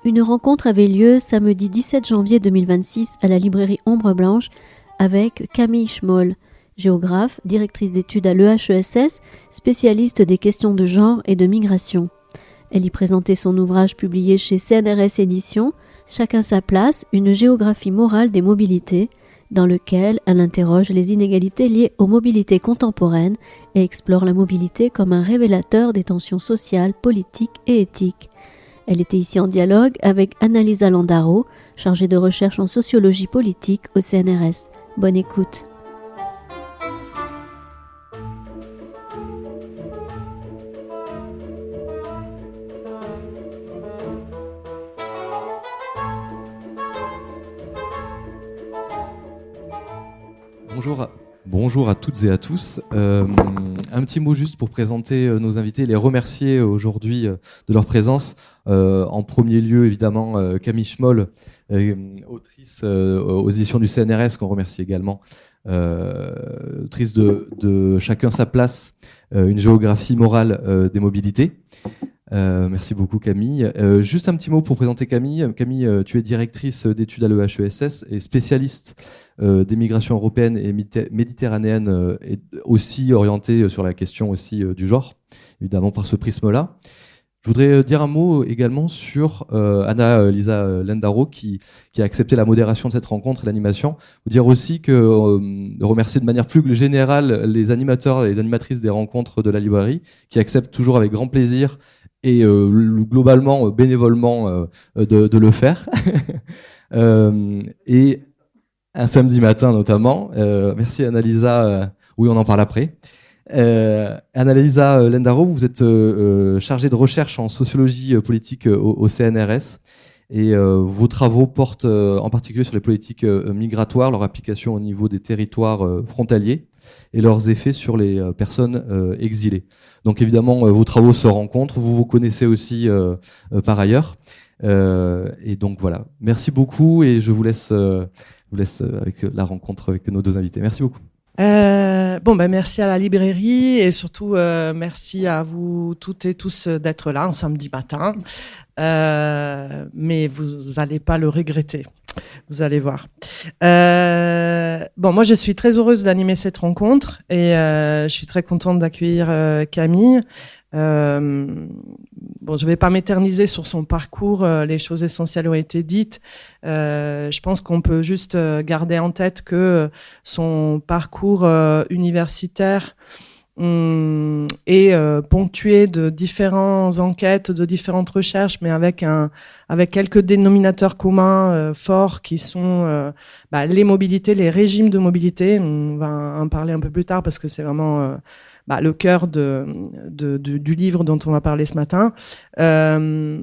Une rencontre avait lieu samedi 17 janvier 2026 à la librairie Ombre Blanche avec Camille Schmoll, géographe, directrice d'études à l'EHESS, spécialiste des questions de genre et de migration. Elle y présentait son ouvrage publié chez CNRS Éditions, Chacun sa place, une géographie morale des mobilités, dans lequel elle interroge les inégalités liées aux mobilités contemporaines et explore la mobilité comme un révélateur des tensions sociales, politiques et éthiques. Elle était ici en dialogue avec Annalisa Landaro, chargée de recherche en sociologie politique au CNRS. Bonne écoute. Bonjour à toutes et à tous. Un petit mot juste pour présenter nos invités, les remercier aujourd'hui de leur présence. En premier lieu, évidemment, Camille Schmoll, autrice aux éditions du CNRS, qu'on remercie également, autrice de Chacun sa place, une géographie morale des mobilités. Merci beaucoup Camille. Juste un petit mot pour présenter Camille. Camille, tu es directrice d'études à l'EHESS et spécialiste des migrations européennes et méditerranéennes, et aussi orientée sur la question aussi du genre, évidemment par ce prisme-là. Je voudrais dire un mot également sur Annalisa Landaro qui a accepté la modération de cette rencontre et l'animation. Vous dire aussi que remercier de manière plus générale les animateurs et les animatrices des rencontres de la librairie qui acceptent toujours avec grand plaisir et globalement bénévolement de le faire. Et un samedi matin notamment. Merci Annalisa. Oui, on en parle après. Annalisa Landaro, vous êtes chargée de recherche en sociologie politique au CNRS et vos travaux portent en particulier sur les politiques migratoires, leur application au niveau des territoires frontaliers et leurs effets sur les personnes exilées. Donc évidemment, vos travaux se rencontrent, vous vous connaissez aussi par ailleurs. Et donc voilà, merci beaucoup et je vous laisse avec la rencontre avec nos deux invités. Merci beaucoup. Merci à la librairie et surtout merci à vous toutes et tous d'être là un samedi matin. Mais vous n'allez pas le regretter. Vous allez voir. Moi, je suis très heureuse d'animer cette rencontre et je suis très contente d'accueillir Camille. Je vais pas m'éterniser sur son parcours, les choses essentielles ont été dites. Je pense qu'on peut juste garder en tête que son parcours universitaire est ponctué de différentes enquêtes, de différentes recherches, mais avec quelques dénominateurs communs forts qui sont les mobilités, les régimes de mobilité. On va en parler un peu plus tard parce que c'est vraiment le cœur du livre dont on va parler ce matin. En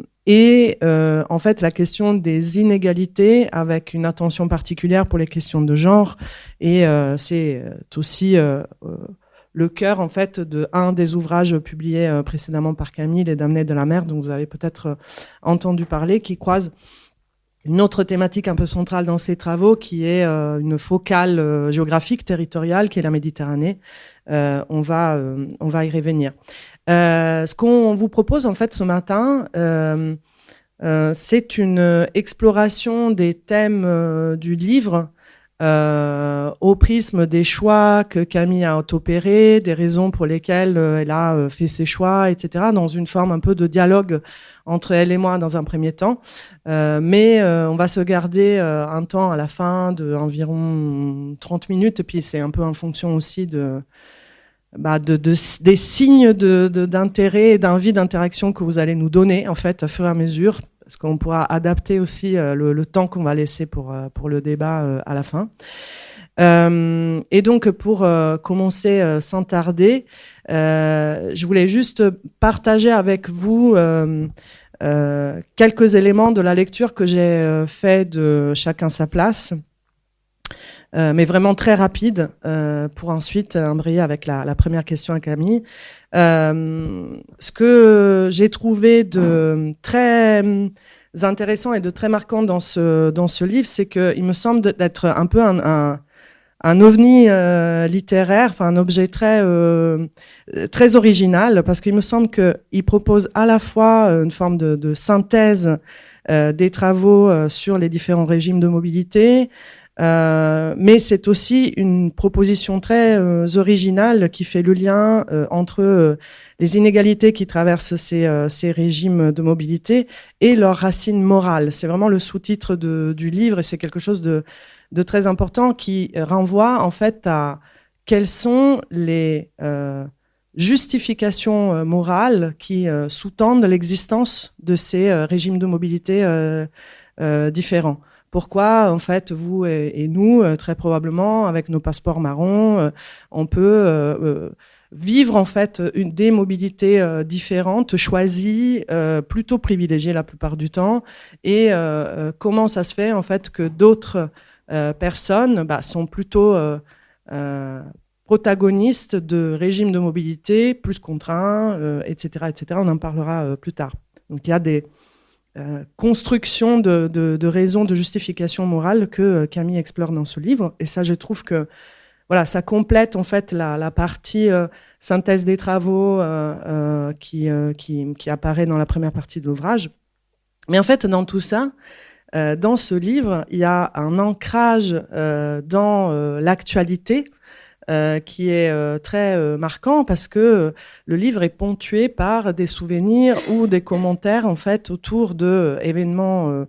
fait, la question des inégalités avec une attention particulière pour les questions de genre. Et c'est aussi le cœur, en fait, d'un des ouvrages publiés précédemment par Camille, Les Damnés de la mer, dont vous avez peut-être entendu parler, qui croise une autre thématique un peu centrale dans ses travaux, qui est une focale géographique, territoriale, qui est la Méditerranée. On va y revenir. Ce qu'on vous propose en fait ce matin, c'est une exploration des thèmes du livre au prisme des choix que Camille a opérés, des raisons pour lesquelles elle a fait ses choix, etc., dans une forme un peu de dialogue entre elle et moi dans un premier temps. Mais on va se garder un temps à la fin d'environ 30 minutes, et puis c'est un peu en fonction aussi des signes d'intérêt et d'envie d'interaction que vous allez nous donner en fait au fur et à mesure, parce qu'on pourra adapter aussi le temps qu'on va laisser pour le débat à la fin. Et donc pour commencer sans tarder, je voulais juste partager avec vous quelques éléments de la lecture que j'ai fait de Chacun sa place. Mais vraiment très rapide, pour ensuite embrayer avec la première question à Camille. Ce que j'ai trouvé de très intéressant et de très marquant dans ce livre, c'est qu'il me semble d'être un peu un ovni littéraire, enfin un objet très original, parce qu'il me semble qu'il propose à la fois une forme de synthèse des travaux sur les différents régimes de mobilité. Mais c'est aussi une proposition très originale qui fait le lien entre les inégalités qui traversent ces régimes de mobilité et leurs racines morales. C'est vraiment le sous-titre du livre et c'est quelque chose de très important qui renvoie en fait à quelles sont les justifications morales qui sous-tendent l'existence de ces régimes de mobilité différents. Pourquoi, en fait, vous et nous, très probablement, avec nos passeports marrons, on peut vivre, en fait, des mobilités différentes, choisies, plutôt privilégiées la plupart du temps. Et comment ça se fait, en fait, que d'autres personnes sont plutôt protagonistes de régimes de mobilité plus contraints, etc., etc. On en parlera plus tard. Donc, il y a des construction de raisons de justification morale que Camille explore dans ce livre. Et ça, je trouve que voilà, ça complète en fait la partie synthèse des travaux qui apparaît dans la première partie de l'ouvrage. Mais en fait, dans tout ça, dans ce livre, il y a un ancrage dans l'actualité qui est très marquant parce que le livre est ponctué par des souvenirs ou des commentaires en fait autour de événements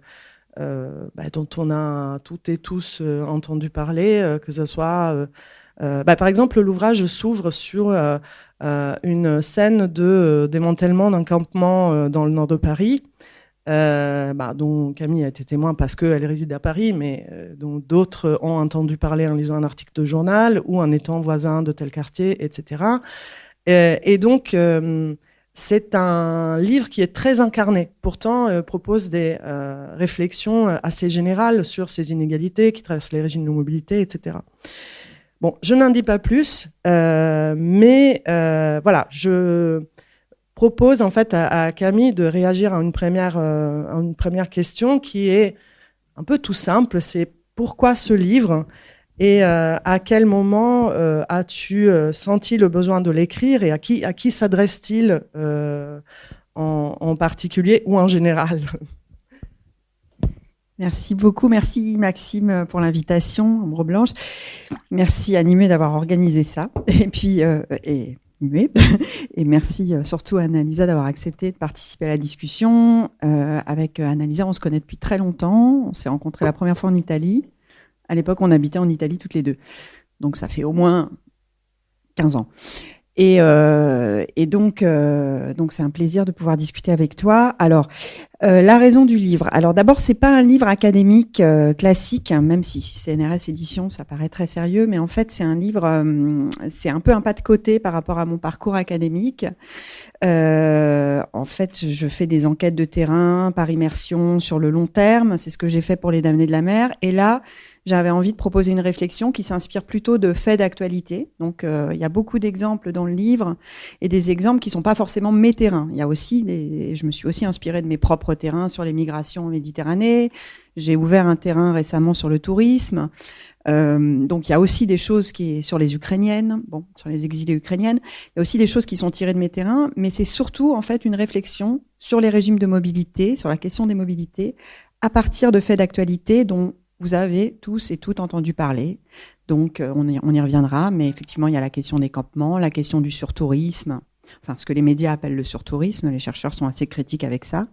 dont on a toutes et tous entendu parler, que ce soit par exemple l'ouvrage s'ouvre sur une scène de démantèlement d'un campement dans le nord de Paris. Dont Camille a été témoin parce qu'elle réside à Paris, mais dont d'autres ont entendu parler en lisant un article de journal ou en étant voisin de tel quartier, etc. Et donc, c'est un livre qui est très incarné. Pourtant, propose des réflexions assez générales sur ces inégalités qui traversent les régimes de mobilité, etc. Bon, je n'en dis pas plus, mais voilà, je propose en fait à Camille de réagir à une première question qui est un peu tout simple, c'est pourquoi ce livre et à quel moment as-tu senti le besoin de l'écrire et à qui s'adresse-t-il en particulier ou en général? Merci beaucoup, merci Maxime pour l'invitation, Ombre Blanche. Merci Animé d'avoir organisé ça. Et puis et merci surtout à Annalisa d'avoir accepté de participer à la discussion. Avec Annalisa, on se connaît depuis très longtemps. On s'est rencontrés la première fois en Italie. À l'époque, on habitait en Italie toutes les deux. Donc, ça fait au moins 15 ans. Et donc, c'est un plaisir de pouvoir discuter avec toi. Alors, la raison du livre. Alors, d'abord, c'est pas un livre académique classique, hein, même si CNRS Éditions, ça paraît très sérieux, mais en fait, c'est un livre, c'est un peu un pas de côté par rapport à mon parcours académique. En fait, je fais des enquêtes de terrain par immersion sur le long terme. C'est ce que j'ai fait pour Les Damnés de la Mer. Et là, j'avais envie de proposer une réflexion qui s'inspire plutôt de faits d'actualité. Donc, il y a beaucoup d'exemples dans le livre et des exemples qui sont pas forcément mes terrains. Il y a aussi je me suis aussi inspirée de mes propres terrains sur les migrations en Méditerranée. J'ai ouvert un terrain récemment sur le tourisme. Donc, il y a aussi des choses qui sur les Ukrainiennes, sur les exilées ukrainiennes. Il y a aussi des choses qui sont tirées de mes terrains, mais c'est surtout, en fait, une réflexion sur les régimes de mobilité, sur la question des mobilités, à partir de faits d'actualité dont vous avez tous et toutes entendu parler. Donc, on y reviendra, mais effectivement, il y a la question des campements, la question du surtourisme, enfin, ce que les médias appellent le surtourisme. Les chercheurs sont assez critiques avec ça.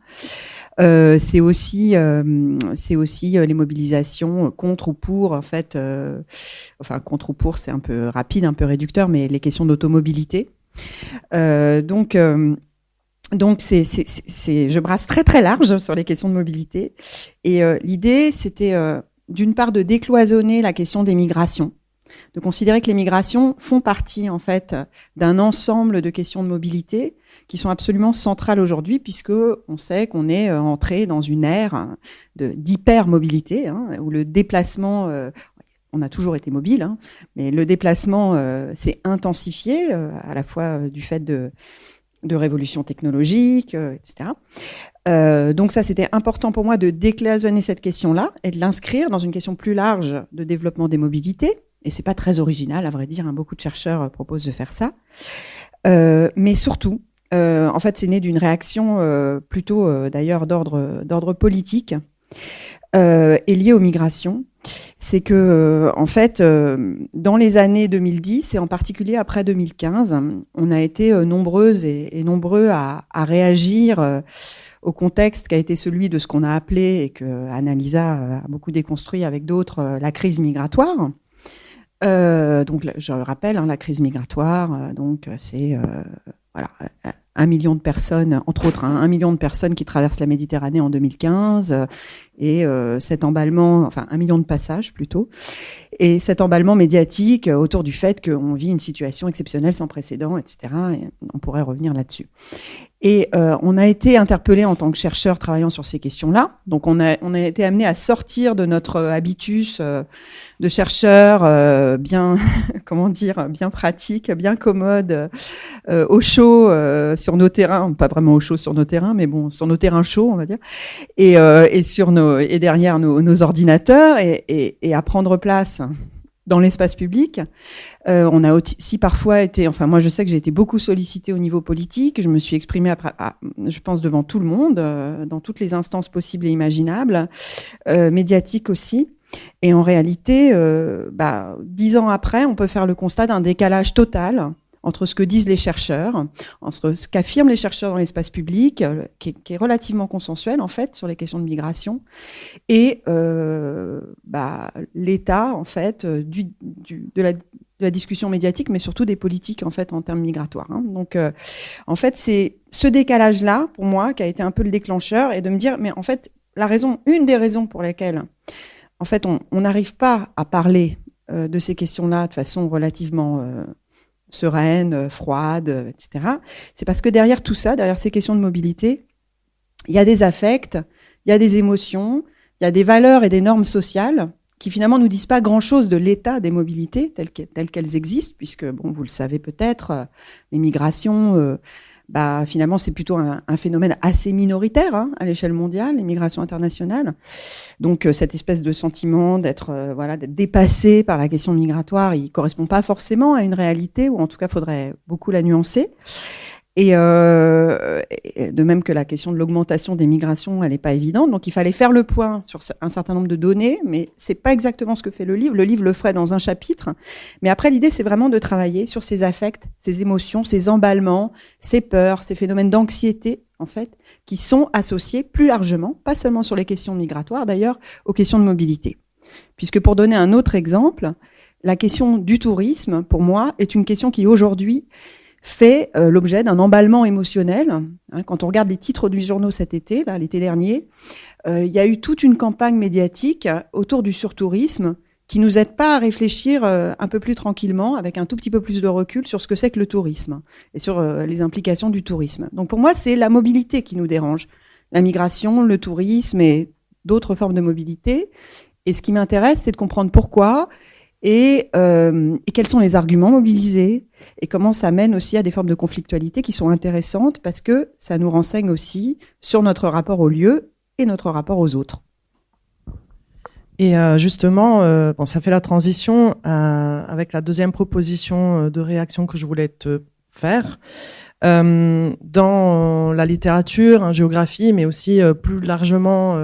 C'est aussi les mobilisations contre ou pour, en fait, contre ou pour, c'est un peu rapide, un peu réducteur, mais les questions d'automobilité. Donc, je brasse très très large sur les questions de mobilité. Et l'idée, c'était d'une part de décloisonner la question des migrations, de considérer que les migrations font partie en fait d'un ensemble de questions de mobilité qui sont absolument centrales aujourd'hui, puisque on sait qu'on est entré dans une ère d'hypermobilité, où le déplacement, on a toujours été mobile, mais le déplacement s'est intensifié, à la fois du fait de révolution technologique, etc. Donc ça, c'était important pour moi de décloisonner cette question-là et de l'inscrire dans une question plus large de développement des mobilités. Et c'est pas très original, à vrai dire, beaucoup de chercheurs proposent de faire ça. Mais surtout, En fait, c'est né d'une réaction plutôt d'ailleurs d'ordre politique et liée aux migrations. C'est que, en fait, dans les années 2010 et en particulier après 2015, on a été nombreuses et nombreux à réagir au contexte qui a été celui de ce qu'on a appelé et que Annalisa a beaucoup déconstruit avec d'autres, la crise migratoire. Donc, je le rappelle, la crise migratoire, donc c'est voilà, 1 million de personnes, entre autres, 1 million de personnes qui traversent la Méditerranée en 2015, et cet emballement, enfin 1 million de passages plutôt, et cet emballement médiatique autour du fait qu'on vit une situation exceptionnelle sans précédent, etc. Et on pourrait revenir là-dessus. Et on a été interpellés en tant que chercheurs travaillant sur ces questions-là. Donc on a été amenés à sortir de notre habitus de chercheurs bien, comment dire, bien pratiques, bien commodes, au chaud sur nos terrains, pas vraiment au chaud sur nos terrains, mais bon, sur nos terrains chauds, on va dire, et sur et derrière nos ordinateurs, et à prendre place dans l'espace public. On a aussi parfois été, enfin moi je sais que j'ai été beaucoup sollicitée au niveau politique, je me suis exprimée je pense devant tout le monde, dans toutes les instances possibles et imaginables, médiatiques aussi. Et en réalité, 10 ans après, on peut faire le constat d'un décalage total entre ce que disent les chercheurs, entre ce qu'affirment les chercheurs dans l'espace public, qui est relativement consensuel en fait sur les questions de migration, et l'état en fait de la discussion médiatique, mais surtout des politiques en fait en termes migratoires. Donc en fait c'est ce décalage-là pour moi qui a été un peu le déclencheur, et de me dire mais en fait une des raisons pour lesquelles en fait on n'arrive pas à parler de ces questions-là de façon relativement sereine, froide, etc. C'est parce que derrière tout ça, derrière ces questions de mobilité, il y a des affects, il y a des émotions, il y a des valeurs et des normes sociales qui finalement nous disent pas grand-chose de l'état des mobilités telles qu'elles existent, puisque, bon, vous le savez peut-être, les migrations, finalement, c'est plutôt un phénomène assez minoritaire à l'échelle mondiale, les migrations internationales. Donc, cette espèce de sentiment d'être dépassé par la question migratoire, il correspond pas forcément à une réalité, ou en tout cas, faudrait beaucoup la nuancer. Et de même que la question de l'augmentation des migrations, elle n'est pas évidente. Donc, il fallait faire le point sur un certain nombre de données, mais c'est pas exactement ce que fait le livre. Le livre le ferait dans un chapitre. Mais après, l'idée, c'est vraiment de travailler sur ces affects, ces émotions, ces emballements, ces peurs, ces phénomènes d'anxiété, en fait, qui sont associés plus largement, pas seulement sur les questions migratoires, d'ailleurs, aux questions de mobilité. Puisque pour donner un autre exemple, la question du tourisme, pour moi, est une question qui, aujourd'hui, fait l'objet d'un emballement émotionnel. Quand on regarde les titres du journaux cet été, l'été dernier, il y a eu toute une campagne médiatique autour du surtourisme qui nous aide pas à réfléchir un peu plus tranquillement, avec un tout petit peu plus de recul sur ce que c'est que le tourisme et sur les implications du tourisme. Donc pour moi, c'est la mobilité qui nous dérange. La migration, le tourisme et d'autres formes de mobilité. Et ce qui m'intéresse, c'est de comprendre pourquoi et quels sont les arguments mobilisés et comment ça mène aussi à des formes de conflictualité qui sont intéressantes parce que ça nous renseigne aussi sur notre rapport au lieu et notre rapport aux autres. Et justement, ça fait la transition avec la deuxième proposition de réaction que je voulais te faire. Dans la littérature, en géographie, mais aussi plus largement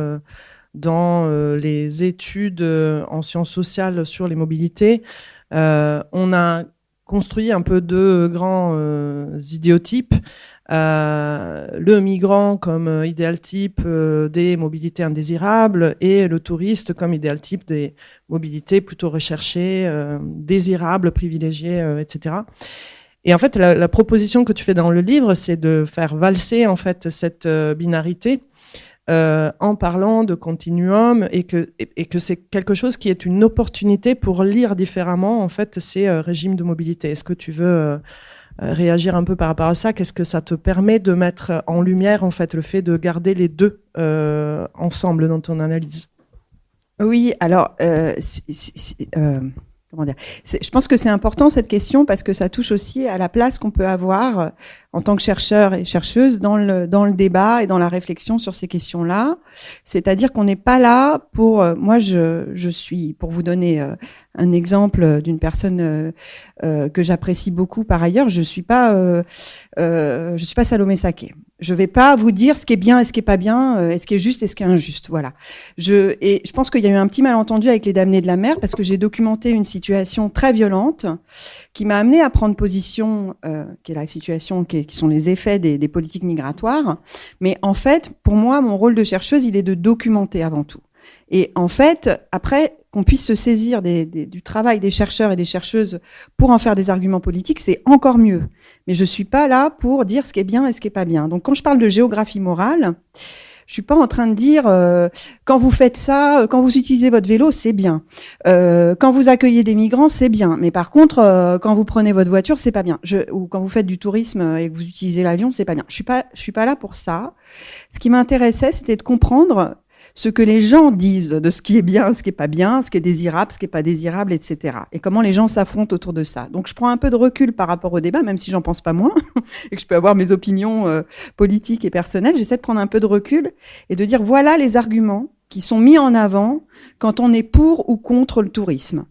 dans les études en sciences sociales sur les mobilités, on a construit un peu deux grands idéotypes. Le migrant comme idéal type des mobilités indésirables et le touriste comme idéal type des mobilités plutôt recherchées, désirables, privilégiées, etc. Et en fait, la proposition que tu fais dans le livre, c'est de faire valser en fait cette binarité en parlant de continuum et que c'est quelque chose qui est une opportunité pour lire différemment en fait ces régimes de mobilité. Est-ce que tu veux réagir un peu par rapport à ça? Qu'est-ce que ça te permet de mettre en lumière en fait le fait de garder les deux ensemble dans ton analyse? Oui, alors comment dire, je pense que c'est important cette question parce que ça touche aussi à la place qu'on peut avoir en tant que chercheur et chercheuse dans le débat et dans la réflexion sur ces questions-là. C'est-à-dire qu'on n'est pas là pour, moi je suis, pour vous donner un exemple d'une personne que j'apprécie beaucoup par ailleurs. Je suis pas Salomé Saké. Je vais pas vous dire ce qui est bien et ce qui est pas bien, ce qui est juste et ce qui est injuste. Voilà. Je pense qu'il y a eu un petit malentendu avec les damnés de la mer parce que j'ai documenté une situation très violente qui m'a amené à prendre position, qui est la situation qui sont les effets des politiques migratoires. Mais en fait, pour moi, mon rôle de chercheuse, il est de documenter avant tout. Et en fait, après, qu'on puisse se saisir du travail des chercheurs et des chercheuses pour en faire des arguments politiques, c'est encore mieux. Mais je suis pas là pour dire ce qui est bien et ce qui est pas bien. Donc, quand je parle de géographie morale, je suis pas en train de dire quand vous faites ça, quand vous utilisez votre vélo, c'est bien. Quand vous accueillez des migrants, c'est bien. Mais par contre, quand vous prenez votre voiture, c'est pas bien. Ou quand vous faites du tourisme et que vous utilisez l'avion, c'est pas bien. Je suis pas là pour ça. Ce qui m'intéressait, c'était de comprendre ce que les gens disent de ce qui est bien, ce qui est pas bien, ce qui est désirable, ce qui est pas désirable, etc. Et comment les gens s'affrontent autour de ça. Donc, je prends un peu de recul par rapport au débat, même si j'en pense pas moins, et que je peux avoir mes opinions politiques et personnelles. J'essaie de prendre un peu de recul et de dire voilà les arguments qui sont mis en avant quand on est pour ou contre le tourisme.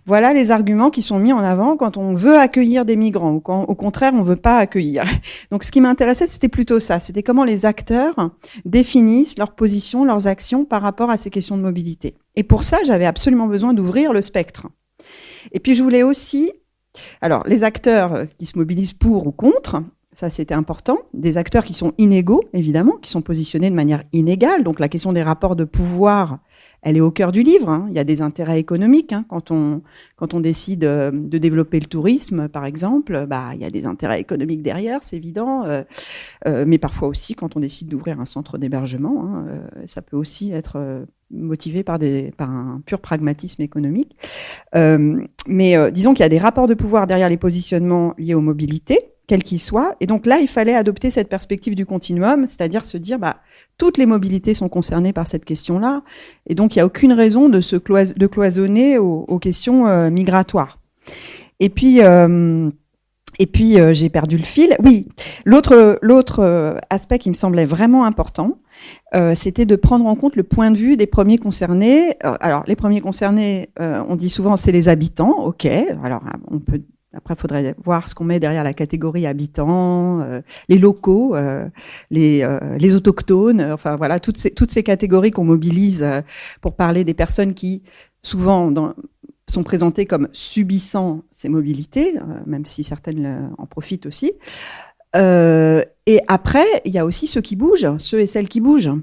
Voilà les arguments qui sont mis en avant quand on veut accueillir des migrants ou quand, au contraire, on veut pas accueillir. Donc, ce qui m'intéressait, c'était plutôt ça. C'était comment les acteurs définissent leur position, leurs actions par rapport à ces questions de mobilité. Et pour ça, j'avais absolument besoin d'ouvrir le spectre. Et puis, je voulais aussi, alors, les acteurs qui se mobilisent pour ou contre, ça, c'était important. Des acteurs qui sont inégaux, évidemment, qui sont positionnés de manière inégale. Donc, la question des rapports de pouvoir, elle est au cœur du livre. Hein. Il y a des intérêts économiques. Hein. Quand on décide de développer le tourisme, par exemple, il y a des intérêts économiques derrière, c'est évident. Mais parfois aussi, quand on décide d'ouvrir un centre d'hébergement, hein, ça peut aussi être motivé par un pur pragmatisme économique. Mais disons qu'il y a des rapports de pouvoir derrière les positionnements liés aux mobilités, quels qu'ils soient. Et donc là, il fallait adopter cette perspective du continuum, c'est-à-dire se dire, toutes les mobilités sont concernées par cette question-là. Et donc, il n'y a aucune raison de cloisonner aux questions migratoires. Et puis, j'ai perdu le fil. Oui, l'autre aspect qui me semblait vraiment important, c'était de prendre en compte le point de vue des premiers concernés. Alors, les premiers concernés, on dit souvent, c'est les habitants. OK, alors on peut... Après, il faudrait voir ce qu'on met derrière la catégorie habitants, les locaux, les autochtones, enfin voilà, toutes ces catégories qu'on mobilise pour parler des personnes qui, souvent, sont présentées comme subissant ces mobilités, même si certaines en profitent aussi. Et après, il y a aussi ceux qui bougent, ceux et celles qui bougent.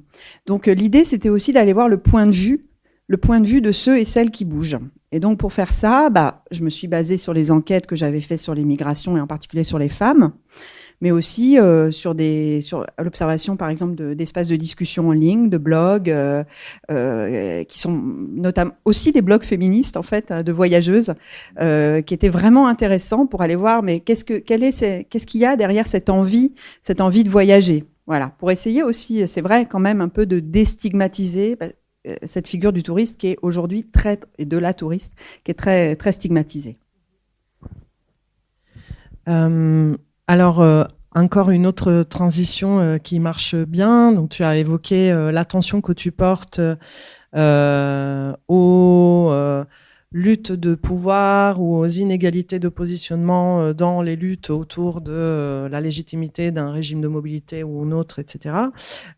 Donc, l'idée, c'était aussi d'aller voir le point de vue de ceux et celles qui bougent. Et donc, pour faire ça, je me suis basée sur les enquêtes que j'avais faites sur les migrations et en particulier sur les femmes, mais aussi sur l'observation, par exemple, d'espaces de discussion en ligne, de blogs, qui sont notamment aussi des blogs féministes, en fait, de voyageuses, qui étaient vraiment intéressants pour aller voir, mais qu'est-ce qu'il y a derrière cette envie de voyager. Voilà, pour essayer aussi, c'est vrai, quand même, un peu de déstigmatiser cette figure du touriste qui est aujourd'hui et de la touriste qui est très, très stigmatisée. Alors, encore une autre transition qui marche bien. Donc, tu as évoqué l'attention que tu portes aux luttes de pouvoir ou aux inégalités de positionnement dans les luttes autour de la légitimité d'un régime de mobilité ou un autre, etc.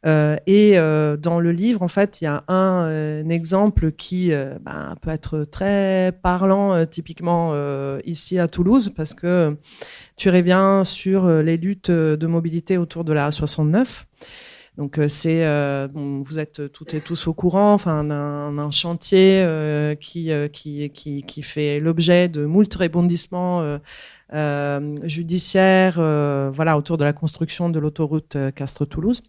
Et dans le livre, en fait, il y a un exemple qui peut être très parlant, typiquement ici à Toulouse, parce que tu reviens sur les luttes de mobilité autour de la A69. Donc vous êtes toutes et tous au courant, d'un chantier qui fait l'objet de moult rebondissements judiciaires, autour de la construction de l'autoroute Castres-Toulouse,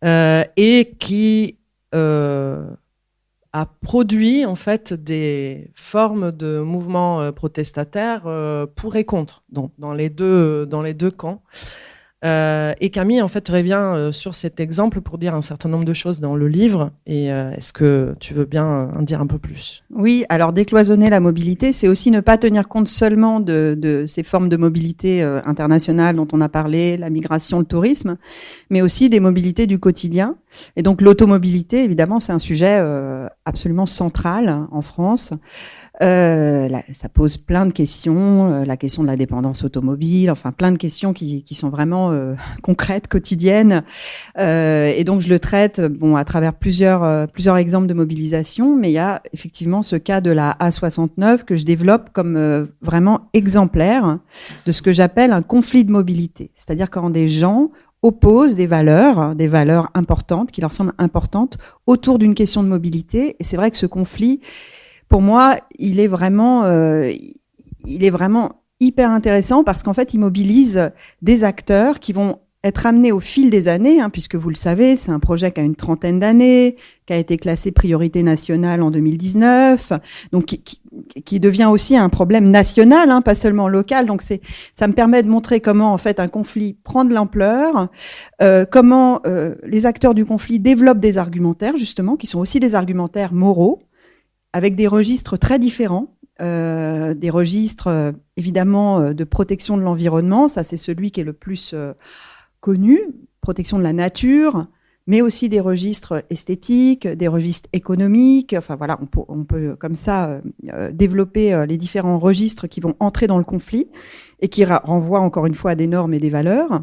et qui a produit en fait des formes de mouvements protestataires pour et contre, donc dans les deux camps. Et Camille, en fait, revient sur cet exemple pour dire un certain nombre de choses dans le livre. Et est-ce que tu veux bien en dire un peu plus ? Oui, alors décloisonner la mobilité, c'est aussi ne pas tenir compte seulement de ces formes de mobilité internationales dont on a parlé, la migration, le tourisme, mais aussi des mobilités du quotidien. Et donc l'automobilité, évidemment, c'est un sujet absolument central en France. Ça pose plein de questions, la question de la dépendance automobile, enfin plein de questions qui sont vraiment concrètes, quotidiennes. Et donc je le traite à travers plusieurs exemples de mobilisation, mais il y a effectivement ce cas de la A69 que je développe comme vraiment exemplaire de ce que j'appelle un conflit de mobilité. C'est-à-dire quand des gens opposent des valeurs importantes, qui leur semblent importantes, autour d'une question de mobilité. Et c'est vrai que ce conflit, pour moi, il est vraiment hyper intéressant parce qu'en fait, il mobilise des acteurs qui vont être amenés au fil des années, puisque vous le savez, c'est un projet qui a une trentaine d'années, qui a été classé priorité nationale en 2019, donc qui devient aussi un problème national, pas seulement local. Donc ça me permet de montrer comment en fait un conflit prend de l'ampleur, comment les acteurs du conflit développent des argumentaires justement, qui sont aussi des argumentaires moraux, avec des registres très différents. Des registres évidemment de protection de l'environnement, ça c'est celui qui est le plus connu, protection de la nature, mais aussi des registres esthétiques, des registres économiques. Enfin voilà, on peut comme ça développer les différents registres qui vont entrer dans le conflit et qui renvoient encore une fois à des normes et des valeurs.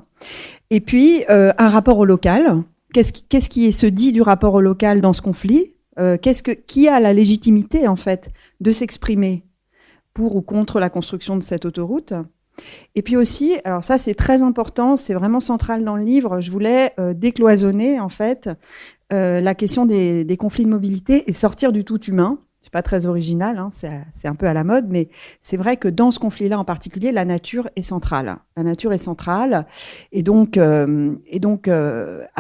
Et puis un rapport au local. Qu'est-ce qui se dit du rapport au local dans ce conflit ? Qui a la légitimité en fait de s'exprimer pour ou contre la construction de cette autoroute ? Et puis aussi, alors ça c'est très important, c'est vraiment central dans le livre, je voulais décloisonner en fait la question des conflits de mobilité et sortir du tout humain. C'est pas très original, c'est un peu à la mode, mais c'est vrai que dans ce conflit-là en particulier, la nature est centrale. La nature est centrale, et donc à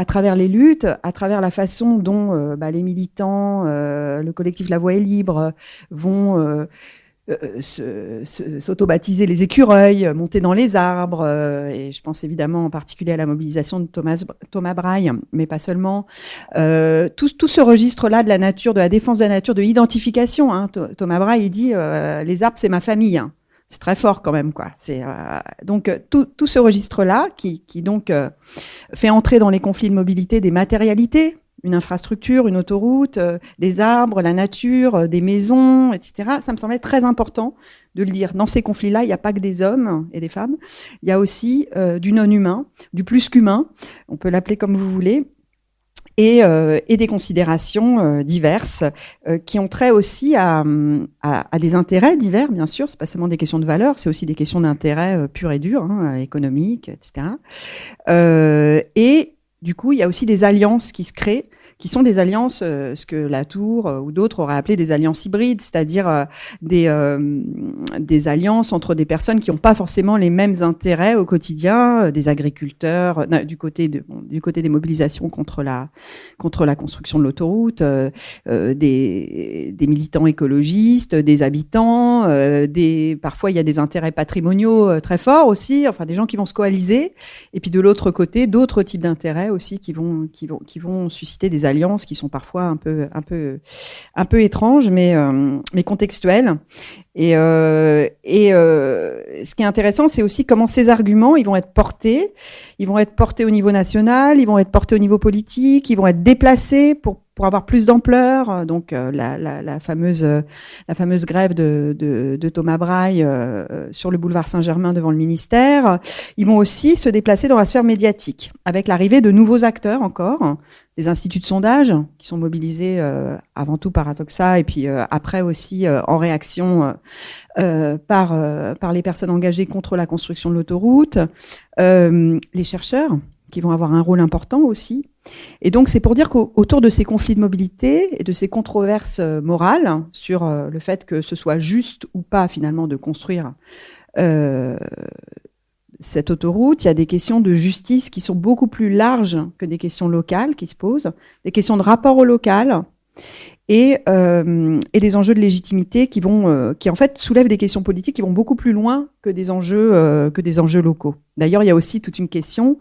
travers les luttes, à travers la façon dont les militants, le collectif La Voix est libre vont s'auto-baptiser les écureuils, monter dans les arbres, et je pense évidemment en particulier à la mobilisation de Thomas Braille, mais pas seulement. Tout ce registre-là de la nature, de la défense de la nature, de l'identification. Thomas Braille, il dit les arbres, c'est ma famille. C'est très fort quand même, quoi. Donc tout ce registre-là qui donc fait entrer dans les conflits de mobilité des matérialités, une infrastructure, une autoroute, des arbres, la nature, des maisons, etc. Ça me semblait très important de le dire. Dans ces conflits-là, il n'y a pas que des hommes et des femmes. Il y a aussi du non-humain, du plus qu'humain. On peut l'appeler comme vous voulez. Et des considérations diverses qui ont trait aussi à des intérêts divers, bien sûr. C'est pas seulement des questions de valeur, c'est aussi des questions d'intérêt pur et dur, économique, etc. Et du coup, il y a aussi des alliances qui se créent, qui sont des alliances, ce que Latour ou d'autres auraient appelé des alliances hybrides, c'est-à-dire des alliances entre des personnes qui n'ont pas forcément les mêmes intérêts au quotidien, des agriculteurs, du côté des mobilisations contre la construction de l'autoroute, des militants écologistes, des habitants, parfois il y a des intérêts patrimoniaux très forts aussi, enfin des gens qui vont se coaliser, et puis de l'autre côté d'autres types d'intérêts aussi qui vont susciter des alliances qui sont parfois un peu étranges, mais contextuelles. Et ce qui est intéressant, c'est aussi comment ces arguments, ils vont être portés au niveau national, ils vont être portés au niveau politique, ils vont être déplacés pour avoir plus d'ampleur. Donc la fameuse grève de Thomas Braille sur le boulevard Saint-Germain devant le ministère, ils vont aussi se déplacer dans la sphère médiatique avec l'arrivée de nouveaux acteurs encore, les instituts de sondage qui sont mobilisés avant tout par Atoxa et puis après aussi en réaction par les personnes engagées contre la construction de l'autoroute, les chercheurs qui vont avoir un rôle important aussi. Et donc, c'est pour dire qu'autour de ces conflits de mobilité et de ces controverses morales sur le fait que ce soit juste ou pas, finalement, de construire cette autoroute, il y a des questions de justice qui sont beaucoup plus larges que des questions locales qui se posent, des questions de rapport au local et des enjeux de légitimité qui en fait soulèvent des questions politiques qui vont beaucoup plus loin que des enjeux locaux. D'ailleurs, il y a aussi toute une question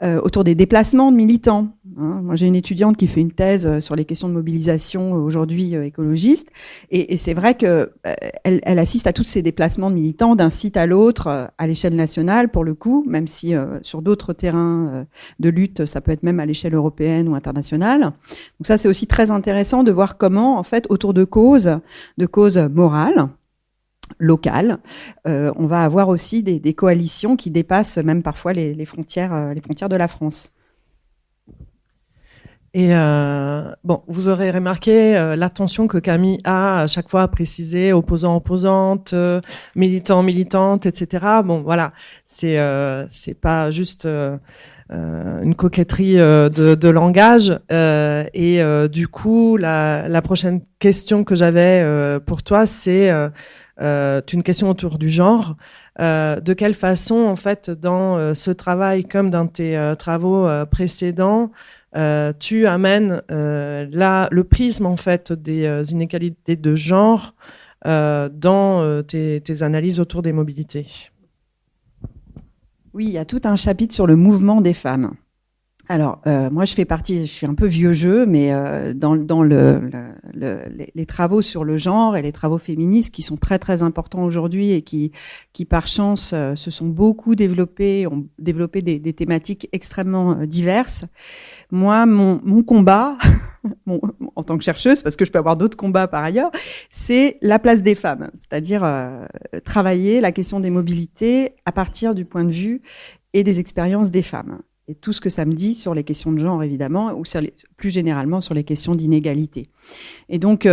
autour des déplacements de militants. Moi, j'ai une étudiante qui fait une thèse sur les questions de mobilisation aujourd'hui écologiste, et c'est vrai que elle assiste à tous ces déplacements de militants d'un site à l'autre à l'échelle nationale, pour le coup, même si sur d'autres terrains de lutte, ça peut être même à l'échelle européenne ou internationale. Donc ça, c'est aussi très intéressant de voir comment, en fait, autour de causes morales, locales, on va avoir aussi des coalitions qui dépassent même parfois les frontières de la France. Et bon, vous aurez remarqué l'attention que Camille a à chaque fois à préciser opposant, opposante, militant, militante, etc. Bon, voilà, c'est pas juste une coquetterie de langage. Et du coup, la prochaine question que j'avais pour toi, c'est une question autour du genre. De quelle façon, en fait, dans ce travail, comme dans tes travaux précédents, tu amènes le prisme, en fait, des inégalités de genre dans tes analyses autour des mobilités? Oui, il y a tout un chapitre sur le mouvement des femmes. Alors, moi, je suis un peu vieux jeu, mais dans les travaux sur le genre et les travaux féministes qui sont très, très importants aujourd'hui et qui par chance, se sont beaucoup développés, ont développé des thématiques extrêmement diverses. Moi, mon combat, en tant que chercheuse, parce que je peux avoir d'autres combats par ailleurs, c'est la place des femmes, c'est-à-dire travailler la question des mobilités à partir du point de vue et des expériences des femmes. Et tout ce que ça me dit sur les questions de genre, évidemment, ou plus généralement sur les questions d'inégalité. Et donc,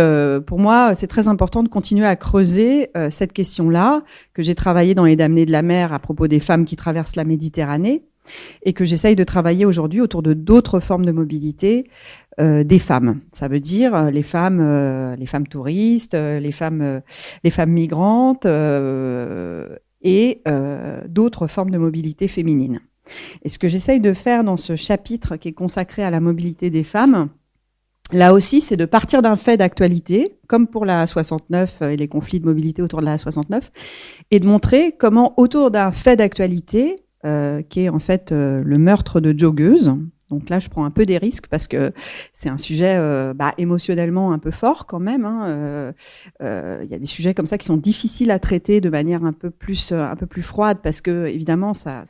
pour moi, c'est très important de continuer à creuser cette question-là, que j'ai travaillé dans Les Damnés de la mer à propos des femmes qui traversent la Méditerranée, et que j'essaye de travailler aujourd'hui autour de d'autres formes de mobilité des femmes. Ça veut dire les femmes touristes, les femmes migrantes et d'autres formes de mobilité féminine. Et ce que j'essaye de faire dans ce chapitre qui est consacré à la mobilité des femmes, là aussi, c'est de partir d'un fait d'actualité, comme pour la A69 et les conflits de mobilité autour de la A69, et de montrer comment, autour d'un fait d'actualité, qui est en fait le meurtre de joggeuses. Donc là, je prends un peu des risques parce que c'est un sujet émotionnellement un peu fort quand même. Y a des sujets comme ça qui sont difficiles à traiter de manière un peu plus froide parce que évidemment ça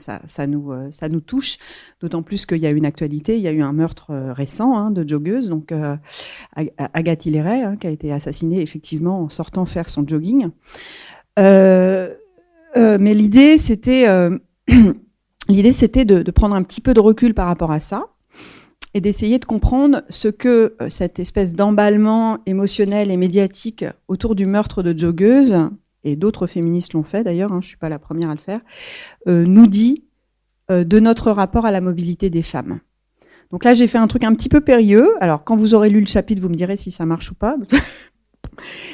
nous touche. D'autant plus qu'il y a une actualité, il y a eu un meurtre récent de joggeuse, donc Agathe Hilleret, qui a été assassinée effectivement en sortant faire son jogging. Mais l'idée c'était de prendre un petit peu de recul par rapport à ça et d'essayer de comprendre ce que cette espèce d'emballement émotionnel et médiatique autour du meurtre de joggeuse, et d'autres féministes l'ont fait d'ailleurs, je ne suis pas la première à le faire, nous dit de notre rapport à la mobilité des femmes. Donc là, j'ai fait un truc un petit peu périlleux. Alors, quand vous aurez lu le chapitre, vous me direz si ça marche ou pas.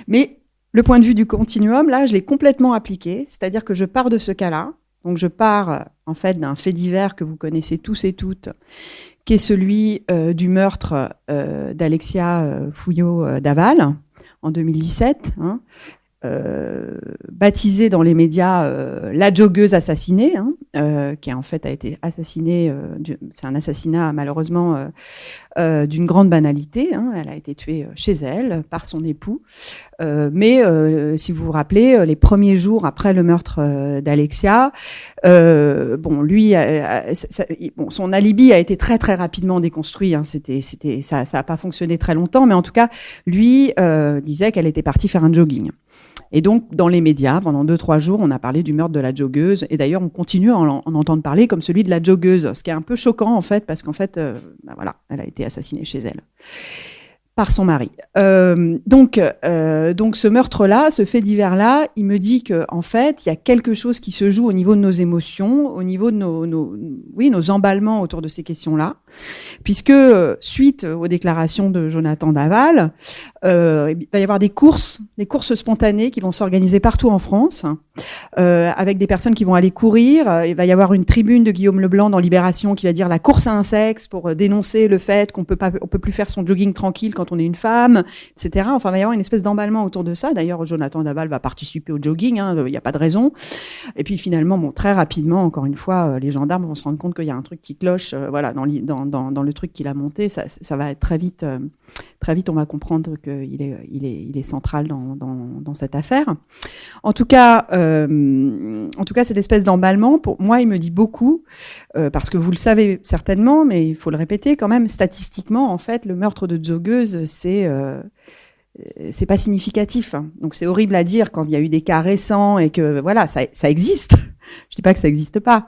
Mais le point de vue du continuum, là, je l'ai complètement appliqué. C'est-à-dire que je pars de ce cas-là. Donc je pars en fait d'un fait divers que vous connaissez tous et toutes, qui est celui du meurtre d'Alexia Fouillot d'Aval en 2017, baptisée dans les médias la joggeuse assassinée, qui en fait a été assassinée, c'est un assassinat malheureusement d'une grande banalité, elle a été tuée chez elle par son époux, mais si vous vous rappelez, les premiers jours après le meurtre d'Alexia, son alibi a été très très rapidement déconstruit, ça n'a pas fonctionné très longtemps, mais en tout cas, lui disait qu'elle était partie faire un jogging. Et donc, dans les médias, pendant 2-3 jours, on a parlé du meurtre de la joggeuse. Et d'ailleurs, on continue à en entendre parler comme celui de la joggeuse, ce qui est un peu choquant, en fait, parce qu'en fait, elle a été assassinée chez elle par son mari. Donc, ce meurtre-là, ce fait divers-là, il me dit qu'en fait, il y a quelque chose qui se joue au niveau de nos émotions, au niveau de nos emballements autour de ces questions-là, puisque suite aux déclarations de Jonathan Daval, il va y avoir des courses spontanées qui vont s'organiser partout en France, avec des personnes qui vont aller courir. Il va y avoir une tribune de Guillaume Leblanc dans Libération qui va dire la course à un sexe pour dénoncer le fait qu'on peut plus faire son jogging tranquille quand quand on est une femme, etc. Enfin, il va y avoir une espèce d'emballement autour de ça. D'ailleurs, Jonathan Daval va participer au jogging, il n'y a pas de raison. Et puis finalement, bon, très rapidement, encore une fois, les gendarmes vont se rendre compte qu'il y a un truc qui cloche, voilà, dans le truc qu'il a monté. Ça va être très vite, on va comprendre qu'il est central dans cette affaire. En tout cas, cette espèce d'emballement, pour moi, il me dit beaucoup, parce que vous le savez certainement, mais il faut le répéter quand même, statistiquement, en fait, le meurtre de joggeuse, c'est pas significatif. Donc c'est horrible à dire quand il y a eu des cas récents et que voilà, ça existe. Je dis pas que ça n'existe pas,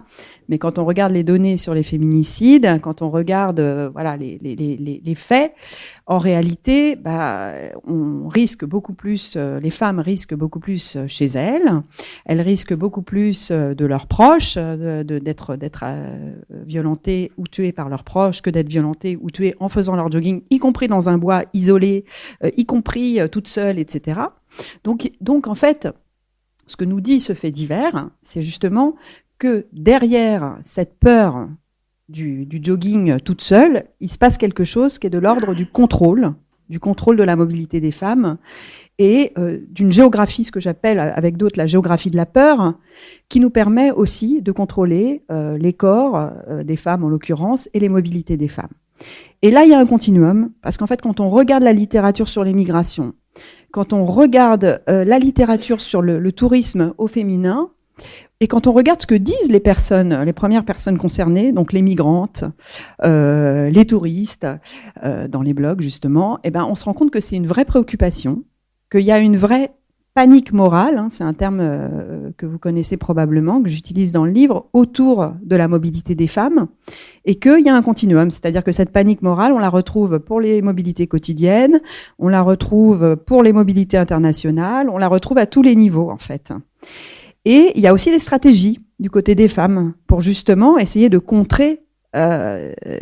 mais quand on regarde les données sur les féminicides, quand on regarde voilà les faits, en réalité, on risque beaucoup plus, les femmes risquent beaucoup plus chez elles. Elles risquent beaucoup plus de leurs proches, d'être violentées ou tuées par leurs proches que d'être violentées ou tuées en faisant leur jogging, y compris dans un bois isolé, y compris toutes seules, etc. Donc en fait, ce que nous dit ce fait divers, c'est justement que derrière cette peur du jogging toute seule, il se passe quelque chose qui est de l'ordre du contrôle de la mobilité des femmes et d'une géographie, ce que j'appelle avec d'autres la géographie de la peur, qui nous permet aussi de contrôler les corps des femmes en l'occurrence et les mobilités des femmes. Et là, il y a un continuum, parce qu'en fait, quand on regarde la littérature sur les migrations, quand on regarde la littérature sur le tourisme au féminin, et quand on regarde ce que disent les premières personnes concernées, donc les migrantes, les touristes, dans les blogs justement, on se rend compte que c'est une vraie préoccupation, qu'il y a une vraie panique morale, c'est un terme que vous connaissez probablement, que j'utilise dans le livre, autour de la mobilité des femmes, et qu'il y a un continuum, c'est-à-dire que cette panique morale, on la retrouve pour les mobilités quotidiennes, on la retrouve pour les mobilités internationales, on la retrouve à tous les niveaux en fait. Et il y a aussi des stratégies du côté des femmes pour justement essayer de contrer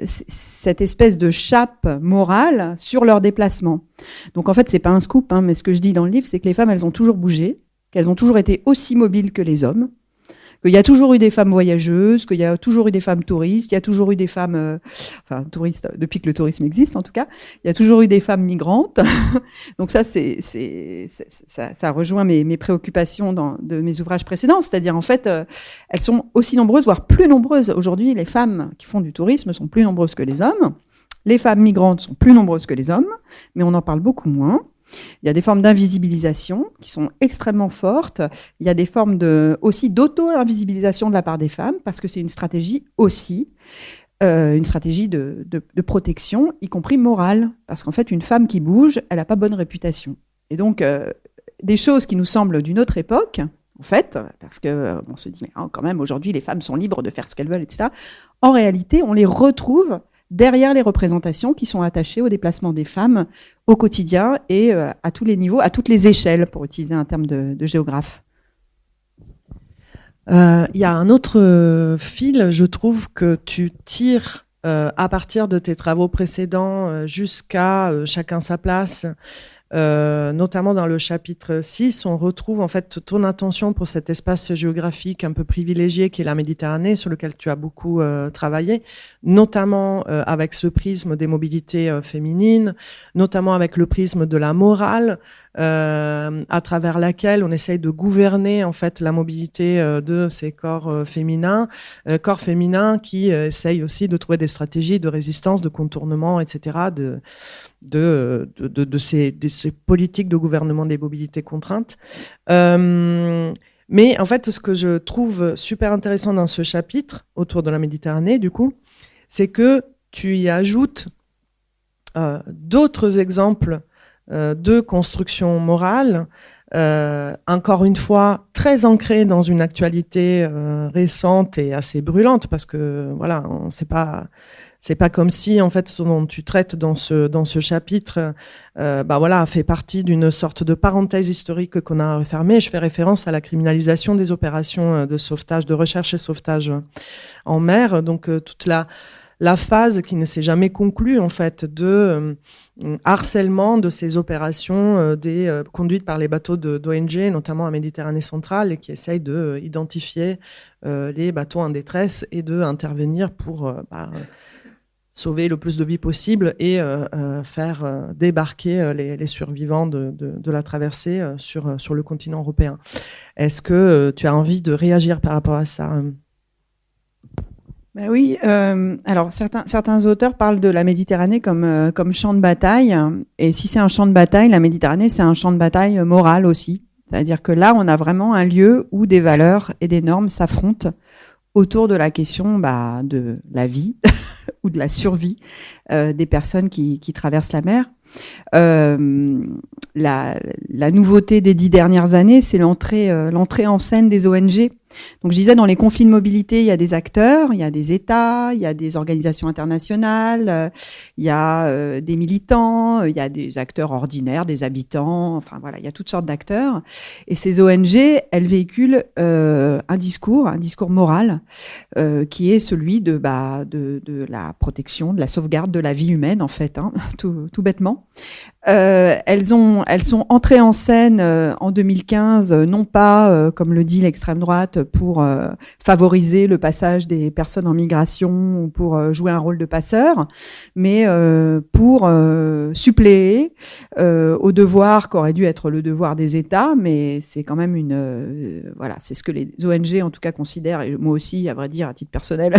cette espèce de chape morale sur leur déplacement. Donc en fait, c'est pas un scoop, mais ce que je dis dans le livre, c'est que les femmes, elles ont toujours bougé, qu'elles ont toujours été aussi mobiles que les hommes, qu'il y a toujours eu des femmes voyageuses, qu'il y a toujours eu des femmes touristes, qu'il y a toujours eu des femmes, touristes depuis que le tourisme existe en tout cas, il y a toujours eu des femmes migrantes. Donc ça, ça rejoint mes préoccupations de mes ouvrages précédents, c'est-à-dire en fait, elles sont aussi nombreuses, voire plus nombreuses. Aujourd'hui, les femmes qui font du tourisme sont plus nombreuses que les hommes. Les femmes migrantes sont plus nombreuses que les hommes, mais on en parle beaucoup moins. Il y a des formes d'invisibilisation qui sont extrêmement fortes. Il y a des formes aussi d'auto-invisibilisation de la part des femmes, parce que c'est une stratégie aussi, une stratégie de protection, y compris morale. Parce qu'en fait, une femme qui bouge, elle n'a pas bonne réputation. Et donc, des choses qui nous semblent d'une autre époque, en fait, parce qu'on se dit, mais quand même, aujourd'hui, les femmes sont libres de faire ce qu'elles veulent, etc. En réalité, on les retrouve derrière les représentations qui sont attachées au déplacement des femmes au quotidien et à tous les niveaux, à toutes les échelles, pour utiliser un terme de géographe. Il y a un autre fil, je trouve, que tu tires à partir de tes travaux précédents jusqu'à Chacun sa place, notamment dans le chapitre 6, on retrouve en fait ton attention pour cet espace géographique un peu privilégié qui est la Méditerranée, sur lequel tu as beaucoup travaillé, notamment avec ce prisme des mobilités féminines, notamment avec le prisme de la morale, à travers laquelle on essaye de gouverner en fait la mobilité de ces corps féminins qui essayent aussi de trouver des stratégies de résistance, de contournement, etc., de ces politiques de gouvernement des mobilités contraintes. Mais en fait, ce que je trouve super intéressant dans ce chapitre autour de la Méditerranée, du coup, c'est que tu y ajoutes d'autres exemples de construction morale, encore une fois très ancrée dans une actualité récente et assez brûlante, parce que voilà, c'est pas comme si en fait ce dont tu traites dans ce chapitre fait partie d'une sorte de parenthèse historique qu'on a refermée. Je fais référence à la criminalisation des opérations de sauvetage, de recherche et sauvetage en mer, donc toute la phase qui ne s'est jamais conclue en fait de harcèlement de ces opérations conduites par les bateaux d'ONG, notamment en Méditerranée centrale, et qui essayent d'identifier les bateaux en détresse et d'intervenir pour sauver le plus de vies possible et faire débarquer les survivants de la traversée sur le continent européen. Est-ce que tu as envie de réagir par rapport à ça ? Ben oui, alors certains auteurs parlent de la Méditerranée comme champ de bataille, et si c'est un champ de bataille, la Méditerranée c'est un champ de bataille moral aussi. C'est-à-dire que là, on a vraiment un lieu où des valeurs et des normes s'affrontent autour de la question de la vie ou de la survie des personnes qui traversent la mer. La nouveauté des 10 dernières années, c'est l'entrée en scène des ONG. Donc je disais, dans les conflits de mobilité, il y a des acteurs, il y a des États, il y a des organisations internationales, il y a des militants, il y a des acteurs ordinaires, des habitants, enfin voilà, il y a toutes sortes d'acteurs. Et ces ONG, elles véhiculent un discours moral qui est celui de la protection, de la sauvegarde de la vie humaine, en fait, tout bêtement. Elles sont entrées en scène en 2015, non pas, comme le dit l'extrême droite, pour favoriser le passage des personnes en migration ou pour jouer un rôle de passeur, mais pour suppléer au devoir qu'aurait dû être le devoir des États, mais c'est quand même voilà, c'est ce que les ONG en tout cas considèrent, et moi aussi, à vrai dire, à titre personnel,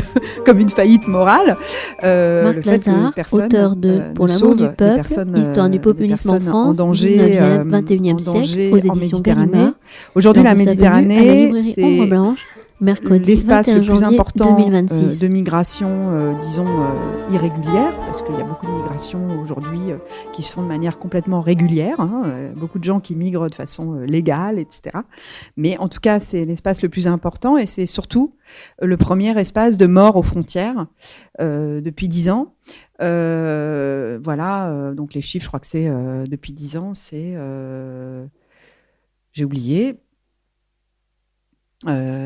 comme une faillite morale. Marc Lazare, auteur de Pour l'amour du peuple, Histoire du populisme en France, 19e, 21e siècle, aux éditions Gallimard. Aujourd'hui, la Méditerranée, c'est mercredi l'espace 21 le plus janvier important 2026. de migration, disons, irrégulière, parce qu'il y a beaucoup de migrations aujourd'hui qui se font de manière complètement régulière, beaucoup de gens qui migrent de façon légale, etc. Mais en tout cas, c'est l'espace le plus important, et c'est surtout le premier espace de mort aux frontières depuis 10 ans. Voilà, donc les chiffres, je crois que c'est depuis 10 ans, c'est... j'ai oublié...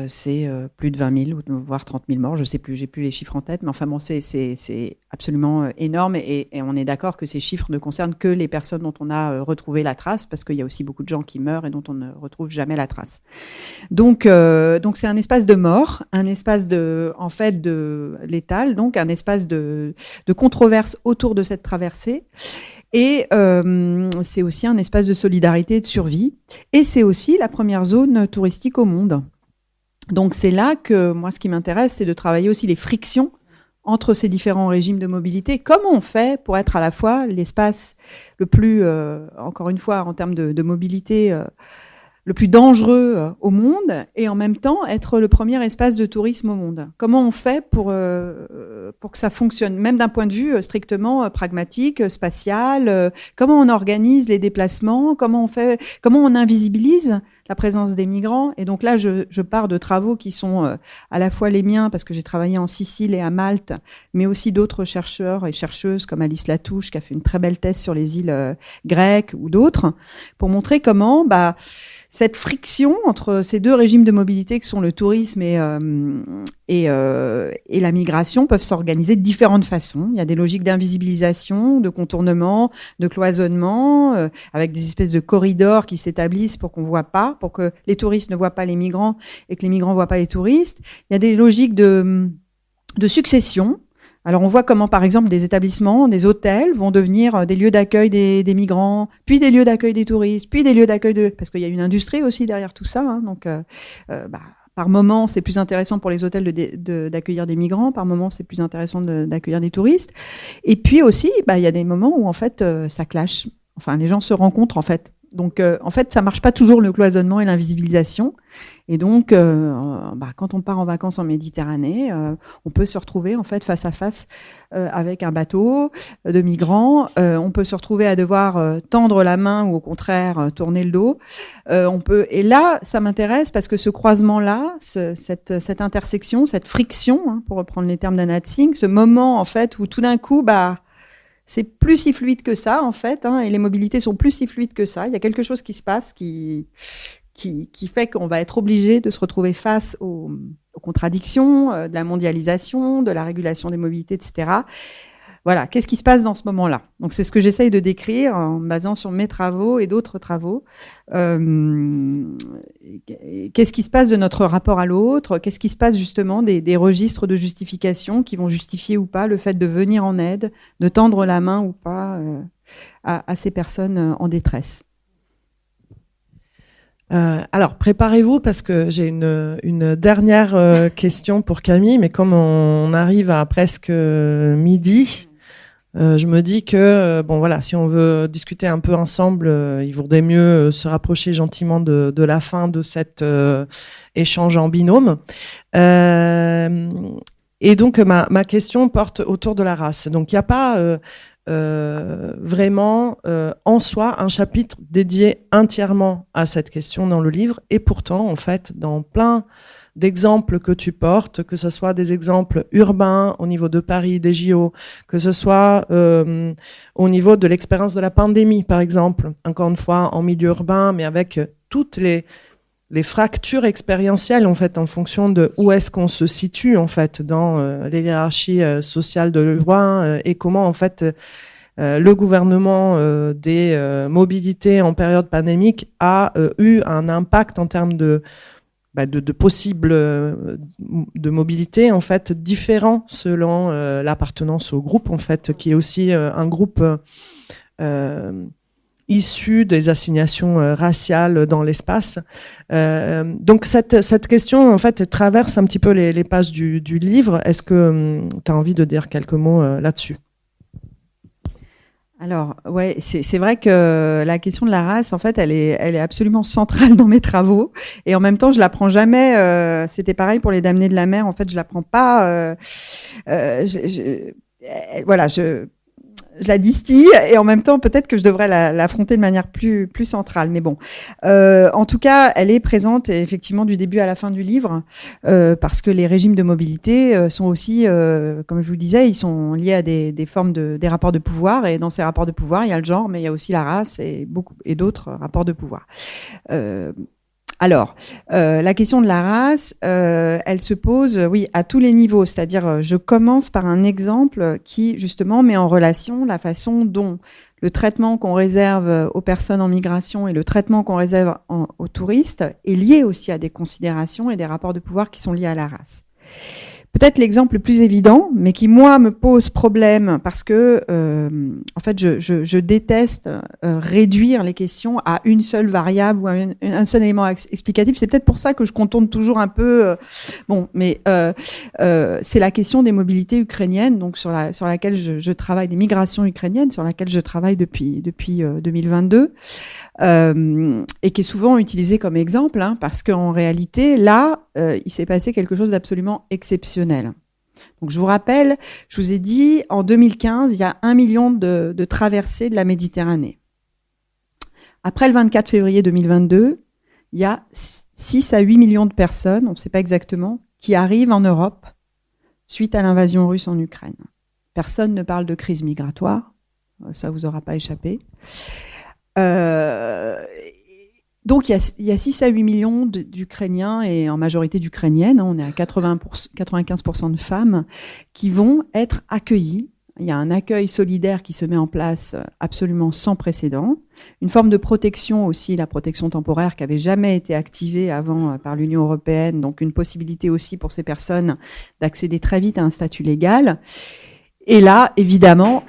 c'est plus de 20 000, voire 30 000 morts, je ne sais plus, j'ai plus les chiffres en tête, mais enfin bon, c'est absolument énorme, et on est d'accord que ces chiffres ne concernent que les personnes dont on a retrouvé la trace, parce qu'il y a aussi beaucoup de gens qui meurent et dont on ne retrouve jamais la trace. Donc c'est un espace de mort, un espace de létal, donc un espace de controverse autour de cette traversée. Et c'est aussi un espace de solidarité et de survie. Et c'est aussi la première zone touristique au monde. Donc c'est là que moi, ce qui m'intéresse, c'est de travailler aussi les frictions entre ces différents régimes de mobilité. Comment on fait pour être à la fois l'espace le plus, encore une fois, en termes de mobilité, le plus dangereux au monde, et en même temps être le premier espace de tourisme au monde. Comment on fait pour que ça fonctionne, même d'un point de vue strictement pragmatique, spatial, comment on organise les déplacements, comment on invisibilise la présence des migrants. Et donc là, je pars de travaux qui sont à la fois les miens, parce que j'ai travaillé en Sicile et à Malte, mais aussi d'autres chercheurs et chercheuses comme Alice Latouche, qui a fait une très belle thèse sur les îles grecques, ou d'autres, pour montrer comment cette friction entre ces deux régimes de mobilité que sont le tourisme et la migration peuvent s'organiser de différentes façons. Il y a des logiques d'invisibilisation, de contournement, de cloisonnement, avec des espèces de corridors qui s'établissent pour qu'on ne voit pas, pour que les touristes ne voient pas les migrants et que les migrants ne voient pas les touristes. Il y a des logiques de succession. Alors on voit comment, par exemple, des établissements, des hôtels vont devenir des lieux d'accueil des migrants, puis des lieux d'accueil des touristes, puis des lieux d'accueil parce qu'il y a une industrie aussi derrière tout ça. Donc, par moment, c'est plus intéressant pour les hôtels d'accueillir des migrants. Par moment, c'est plus intéressant d'accueillir des touristes. Et puis aussi, il y a des moments où en fait, ça clash. Enfin, les gens se rencontrent en fait. Donc, en fait, ça marche pas toujours le cloisonnement et l'invisibilisation. Et donc, quand on part en vacances en Méditerranée, on peut se retrouver en fait face à face avec un bateau de migrants. On peut se retrouver à devoir tendre la main ou au contraire tourner le dos. Et là, ça m'intéresse parce que ce croisement-là, cette intersection, cette friction, pour reprendre les termes d'Anna Tsing, ce moment en fait où tout d'un coup, c'est plus si fluide que ça, en fait, et les mobilités sont plus si fluides que ça. Il y a quelque chose qui se passe qui fait qu'on va être obligé de se retrouver face aux contradictions de la mondialisation, de la régulation des mobilités, etc., Voilà, qu'est-ce qui se passe dans ce moment-là? Donc, c'est ce que j'essaye de décrire en me basant sur mes travaux et d'autres travaux. Qu'est-ce qui se passe de notre rapport à l'autre? Qu'est-ce qui se passe justement des registres de justification qui vont justifier ou pas le fait de venir en aide, de tendre la main ou pas à ces personnes en détresse? Alors, préparez-vous parce que j'ai une dernière question pour Camille, mais comme on arrive à presque midi, je me dis que bon voilà, si on veut discuter un peu ensemble, il vaudrait mieux se rapprocher gentiment de la fin de cet échange en binôme. Et donc ma question porte autour de la race. Donc il n'y a pas vraiment en soi un chapitre dédié entièrement à cette question dans le livre, et pourtant en fait dans plein d'exemples que tu portes, que ce soit des exemples urbains au niveau de Paris, des JO, que ce soit au niveau de l'expérience de la pandémie par exemple, encore une fois en milieu urbain, mais avec toutes les fractures expérientielles en fait en fonction de où est-ce qu'on se situe en fait dans les hiérarchies sociales de l'urbain et comment en fait le gouvernement des mobilités en période pandémique a eu un impact en termes de possibles de mobilité en fait différents selon l'appartenance au groupe en fait qui est aussi un groupe issus des assignations raciales dans l'espace. Donc cette question en fait traverse un petit peu les pages du livre. Est-ce que tu as envie de dire quelques mots là-dessus? Alors, ouais, c'est vrai que la question de la race, en fait, elle est absolument centrale dans mes travaux. Et en même temps, je la prends jamais. C'était pareil pour les damnés de la mer. En fait, je la prends pas. Voilà, je la distille et en même temps peut-être que je devrais l'affronter de manière plus centrale, mais bon, en tout cas elle est présente effectivement du début à la fin du livre parce que les régimes de mobilité sont aussi comme je vous disais, ils sont liés à des formes des rapports de pouvoir, et dans ces rapports de pouvoir il y a le genre, mais il y a aussi la race et d'autres rapports de pouvoir. Alors, la question de la race, elle se pose, oui, à tous les niveaux. C'est-à-dire, je commence par un exemple qui, justement, met en relation la façon dont le traitement qu'on réserve aux personnes en migration et le traitement qu'on réserve aux touristes est lié aussi à des considérations et des rapports de pouvoir qui sont liés à la race. Peut-être l'exemple le plus évident, mais qui, moi, me pose problème parce que, en fait, je déteste réduire les questions à une seule variable ou à un seul élément explicatif. C'est peut-être pour ça que je contourne toujours un peu. Bon, mais c'est la question des mobilités ukrainiennes, donc sur laquelle je travaille, des migrations ukrainiennes, sur laquelle je travaille depuis 2022. Et qui est souvent utilisé comme exemple, hein, parce qu'en réalité, là, il s'est passé quelque chose d'absolument exceptionnel. Donc, je vous rappelle, je vous ai dit, en 2015, il y a 1 million de traversées de la Méditerranée. Après le 24 février 2022, il y a 6 à 8 millions de personnes, on ne sait pas exactement, qui arrivent en Europe suite à l'invasion russe en Ukraine. Personne ne parle de crise migratoire, ça ne vous aura pas échappé. Donc il y a 6 à 8 millions d'Ukrainiens, et en majorité d'Ukrainiennes, on est à 95% de femmes qui vont être accueillies. Il y a un accueil solidaire qui se met en place absolument sans précédent. Une forme de protection aussi, la protection temporaire qui n'avait jamais été activée avant par l'Union européenne, donc une possibilité aussi pour ces personnes d'accéder très vite à un statut légal. Et là, évidemment,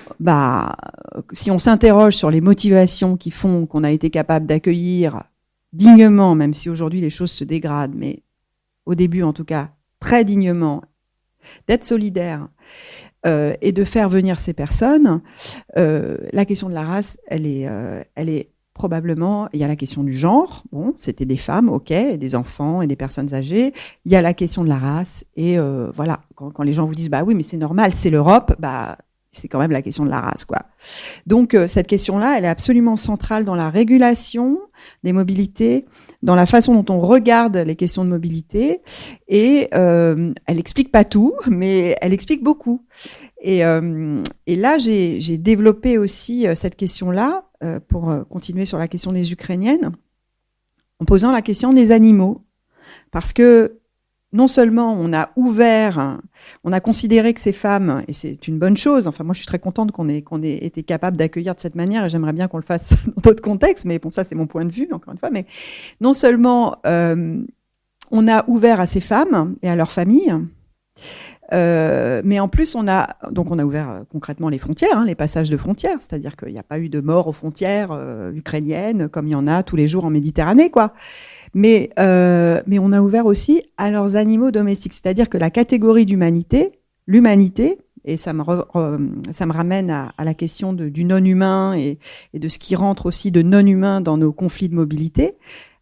si on s'interroge sur les motivations qui font qu'on a été capable d'accueillir dignement, même si aujourd'hui les choses se dégradent, mais au début en tout cas, très dignement, d'être solidaire et de faire venir ces personnes, la question de la race, elle est probablement, il y a la question du genre, bon, c'était des femmes, ok, et des enfants et des personnes âgées, il y a la question de la race, et voilà, quand les gens vous disent, bah oui, mais c'est normal, c'est l'Europe, c'est quand même la question de la race, quoi. Donc, cette question-là, elle est absolument centrale dans la régulation des mobilités, dans la façon dont on regarde les questions de mobilité, et elle explique pas tout, mais elle explique beaucoup. Et là, j'ai développé aussi cette question-là, pour continuer sur la question des Ukrainiennes, en posant la question des animaux. Parce que non seulement on a ouvert, on a considéré que ces femmes, et c'est une bonne chose, enfin moi je suis très contente qu'on ait été capable d'accueillir de cette manière, et j'aimerais bien qu'on le fasse dans d'autres contextes, mais bon, ça c'est mon point de vue, encore une fois, mais non seulement on a ouvert à ces femmes et à leurs familles, mais en plus, on a ouvert concrètement les frontières, les passages de frontières, c'est-à-dire qu'il n'y a pas eu de mort aux frontières ukrainiennes comme il y en a tous les jours en Méditerranée, quoi. Mais on a ouvert aussi à leurs animaux domestiques, c'est-à-dire que la catégorie d'humanité, l'humanité, et ça me ramène à la question du non-humain et de ce qui rentre aussi de non-humain dans nos conflits de mobilité.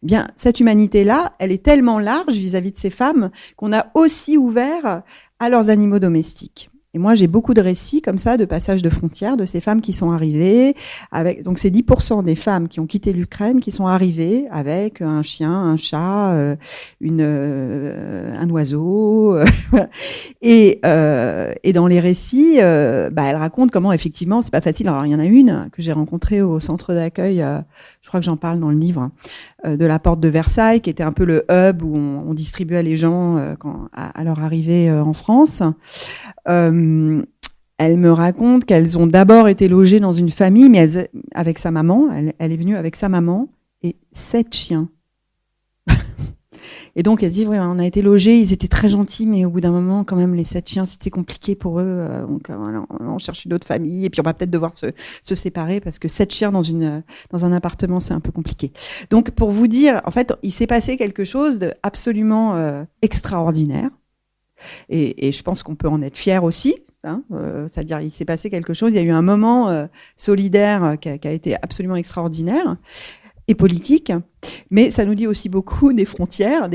Eh bien, cette humanité-là, elle est tellement large vis-à-vis de ces femmes qu'on a aussi ouvert à leurs animaux domestiques. Et moi, j'ai beaucoup de récits comme ça, de passages de frontières, de ces femmes qui sont arrivées avec, donc c'est 10% des femmes qui ont quitté l'Ukraine qui sont arrivées avec un chien, un chat, un oiseau. Et dans les récits, elles racontent comment effectivement, c'est pas facile. Alors, il y en a une que j'ai rencontrée au centre d'accueil, je crois que j'en parle dans le livre, de la porte de Versailles, qui était un peu le hub où on distribuait les gens à leur arrivée en France. Elle me raconte qu'elles ont d'abord été logées dans une famille, mais avec sa maman. Elle est venue avec sa maman et 7 chiens. Et donc, elle dit, ouais, on a été logés, ils étaient très gentils, mais au bout d'un moment, quand même, les 7 chiens, c'était compliqué pour eux. Donc, voilà, on cherche une autre famille, et puis on va peut-être devoir se séparer, parce que 7 chiens dans un appartement, c'est un peu compliqué. Donc, pour vous dire, en fait, il s'est passé quelque chose d'absolument extraordinaire. Et je pense qu'on peut en être fier aussi. C'est-à-dire, il s'est passé quelque chose, il y a eu un moment solidaire qui a été absolument extraordinaire et politique, mais ça nous dit aussi beaucoup des frontières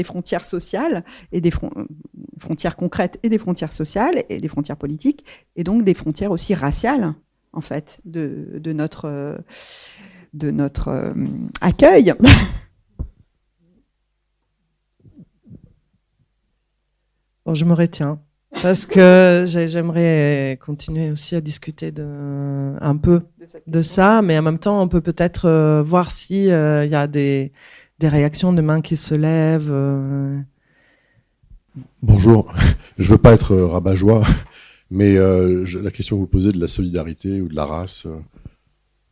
sociales, et des frontières concrètes et des frontières sociales, et des frontières politiques, et donc des frontières aussi raciales, en fait, de notre accueil. Bon, je me retiens. Parce que j'aimerais continuer aussi à discuter un peu de ça, mais en même temps, on peut peut-être voir si y a des réactions de mains qui se lèvent. Bonjour, je veux pas être rabat-joie, mais la question que vous posez de la solidarité ou de la race,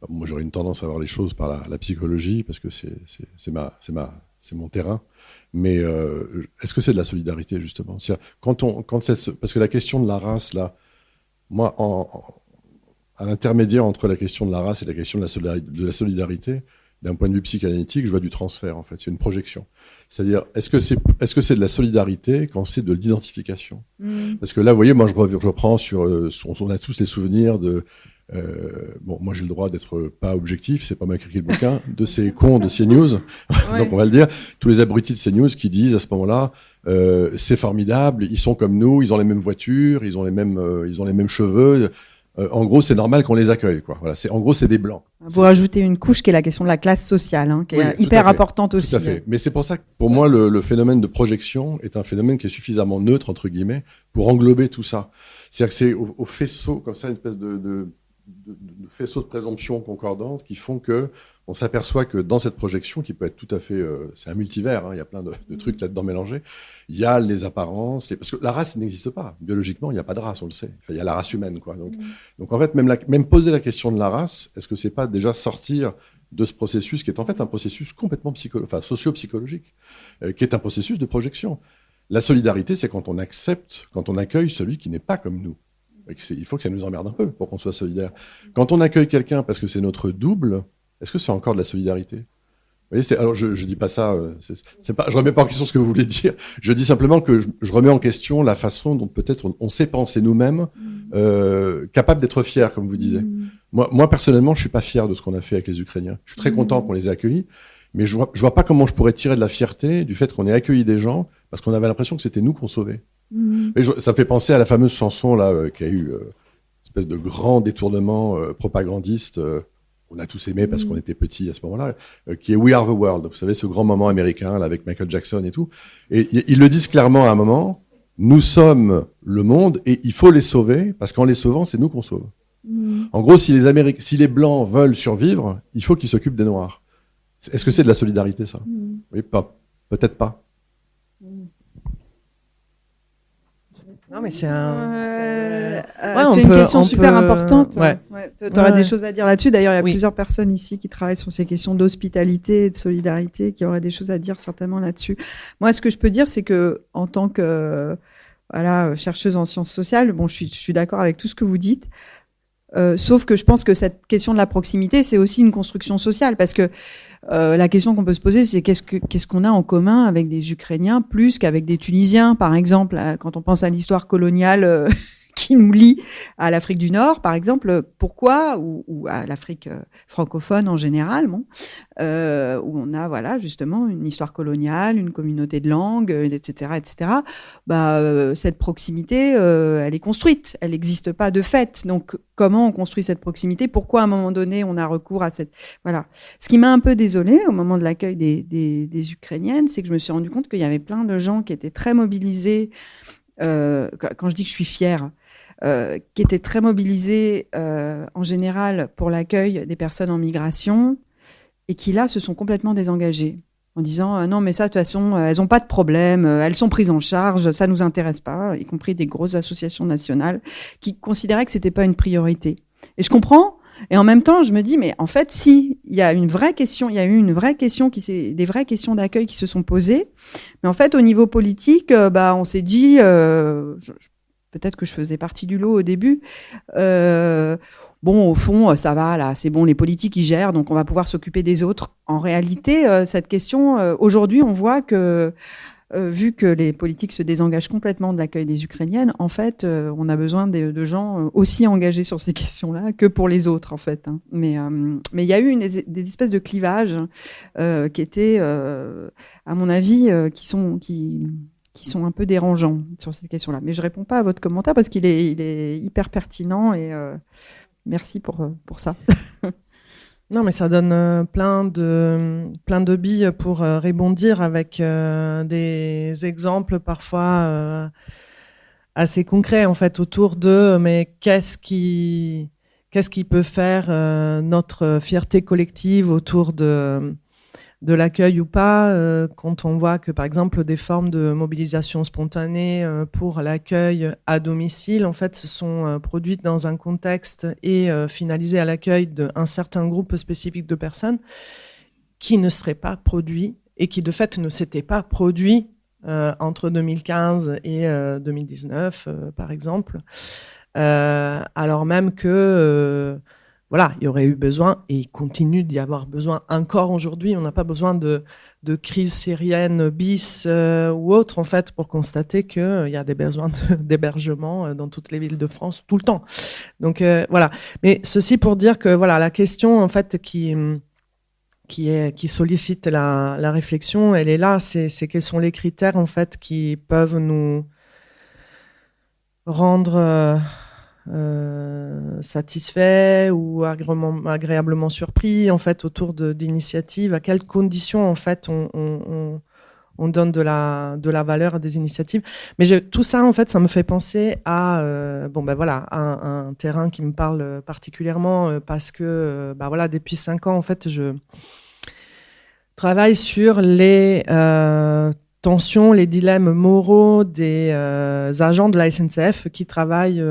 moi j'aurais une tendance à voir les choses par la psychologie, parce que c'est mon terrain. Mais est-ce que c'est de la solidarité, justement? Parce que la question de la race, là, moi, à l'intermédiaire entre la question de la race et la question de la solidarité, d'un point de vue psychanalytique, je vois du transfert, en fait. C'est une projection. C'est-à-dire, est-ce que c'est de la solidarité quand c'est de l'identification? Parce que là, vous voyez, moi, je reprends sur... on a tous les souvenirs de... bon, moi j'ai le droit d'être pas objectif, c'est pas moi qui ai écrit le bouquin, de ces cons de CNews, ouais. Donc on va le dire, tous les abrutis de CNews qui disent à ce moment-là, c'est formidable, ils sont comme nous, ils ont les mêmes voitures, ils ont les mêmes cheveux, en gros c'est normal qu'on les accueille, quoi. Voilà, en gros c'est des blancs. Vous rajoutez une couche qui est la question de la classe sociale, qui est hyper importante aussi. Tout à fait. Mais c'est pour ça que pour moi le phénomène de projection est un phénomène qui est suffisamment neutre, entre guillemets, pour englober tout ça. C'est-à-dire que c'est au faisceau, comme ça, une espèce de faisceaux de présomptions concordantes qui font que on s'aperçoit que dans cette projection, qui peut être tout à fait... c'est un multivers, il y a plein de trucs là-dedans mélangés. Il y a les apparences, parce que la race n'existe pas. Biologiquement, il n'y a pas de race, on le sait. Enfin, il y a la race humaine, quoi. Donc en fait, même poser la question de la race, est-ce que c'est pas déjà sortir de ce processus qui est en fait un processus complètement socio-psychologique, qui est un processus de projection. La solidarité, c'est quand on accepte, quand on accueille celui qui n'est pas comme nous. Il faut que ça nous emmerde un peu pour qu'on soit solidaire. Quand on accueille quelqu'un parce que c'est notre double, est-ce que c'est encore de la solidarité? Vous voyez, alors je dis pas ça, je remets pas en question ce que vous voulez dire. Je dis simplement que je remets en question la façon dont peut-être on s'est pensé nous-mêmes, capable d'être fiers, comme vous disiez. Moi personnellement, je suis pas fier de ce qu'on a fait avec les Ukrainiens. Je suis très content qu'on les ait accueillis, mais je vois pas comment je pourrais tirer de la fierté du fait qu'on ait accueilli des gens parce qu'on avait l'impression que c'était nous qu'on sauvait. Et ça fait penser à la fameuse chanson là qui a eu une espèce de grand détournement propagandiste qu'on a tous aimé parce qu'on était petits à ce moment-là, qui est We Are the World. Vous savez, ce grand moment américain là, avec Michael Jackson et tout. Et ils le disent clairement à un moment, nous sommes le monde et il faut les sauver parce qu'en les sauvant, c'est nous qu'on sauve. En gros, si les Blancs veulent survivre, il faut qu'ils s'occupent des Noirs. Est-ce que c'est de la solidarité, ça? Oui, peut-être pas. Non, mais c'est c'est une question super importante. Ouais. Tu aurais des choses à dire là-dessus. D'ailleurs, il y a Oui. plusieurs personnes ici qui travaillent sur ces questions d'hospitalité et de solidarité qui auraient des choses à dire certainement là-dessus. Moi, ce que je peux dire, c'est que en tant que chercheuse en sciences sociales, bon, je suis d'accord avec tout ce que vous dites. Sauf que je pense que cette question de la proximité, c'est aussi une construction sociale, parce que la question qu'on peut se poser, c'est qu'est-ce qu'on a en commun avec des Ukrainiens plus qu'avec des Tunisiens, par exemple, quand on pense à l'histoire coloniale qui nous lie à l'Afrique du Nord, par exemple, pourquoi, ou à l'Afrique francophone en général, bon, où on a voilà justement une histoire coloniale, une communauté de langue, etc., etc. Cette proximité, elle est construite, elle n'existe pas de fait. Donc, comment on construit cette proximité? Pourquoi à un moment donné on a recours à cette voilà. Ce qui m'a un peu désolée au moment de l'accueil des Ukrainiennes, c'est que je me suis rendu compte qu'il y avait plein de gens qui étaient très mobilisés. Quand je dis que je suis fière, qui étaient très mobilisés en général pour l'accueil des personnes en migration et qui là se sont complètement désengagés en disant non mais ça de toute façon elles n'ont pas de problème, elles sont prises en charge, ça nous intéresse pas, y compris des grosses associations nationales qui considéraient que c'était pas une priorité. Et je comprends. Et en même temps, je me dis, mais en fait, si, il y a une vraie question, il y a eu une vraie question des vraies questions d'accueil qui se sont posées. Mais en fait, au niveau politique, on s'est dit, peut-être que je faisais partie du lot au début. Bon, au fond, ça va, là, c'est bon, les politiques, ils gèrent, donc on va pouvoir s'occuper des autres. En réalité, cette question, aujourd'hui, on voit que, vu que les politiques se désengagent complètement de l'accueil des Ukrainiennes, en fait, on a besoin de gens aussi engagés sur ces questions-là que pour les autres, en fait. Hein. Mais il y a eu des espèces de clivages qui étaient, à mon avis, qui sont un peu dérangeants sur ces questions-là. Mais je réponds pas à votre commentaire parce qu'il est hyper pertinent et merci pour ça. Non, mais ça donne plein de billes pour rebondir avec des exemples parfois assez concrets en fait autour de mais qu'est-ce qui peut faire notre fierté collective autour de l'accueil ou pas, quand on voit que, par exemple, des formes de mobilisation spontanée pour l'accueil à domicile, en fait, se sont produites dans un contexte et finalisées à l'accueil d'un certain groupe spécifique de personnes qui ne seraient pas produits et qui, de fait, ne s'étaient pas produits entre 2015 et 2019, par exemple, alors même que... voilà, il y aurait eu besoin, et il continue d'y avoir besoin encore aujourd'hui. On n'a pas besoin de crise syrienne bis ou autre, en fait, pour constater qu'il y a des besoins d'hébergement dans toutes les villes de France tout le temps. Donc, voilà. Mais ceci pour dire que, voilà, la question, en fait, qui sollicite la réflexion, elle est là. C'est quels sont les critères, en fait, qui peuvent nous rendre... satisfait ou agréablement surpris en fait autour d'initiatives, à quelles conditions en fait on donne de la valeur à des initiatives. Mais tout ça en fait ça me fait penser à à un terrain qui me parle particulièrement parce que voilà, depuis 5 ans en fait je travaille sur les tensions, les dilemmes moraux des agents de la SNCF qui travaillent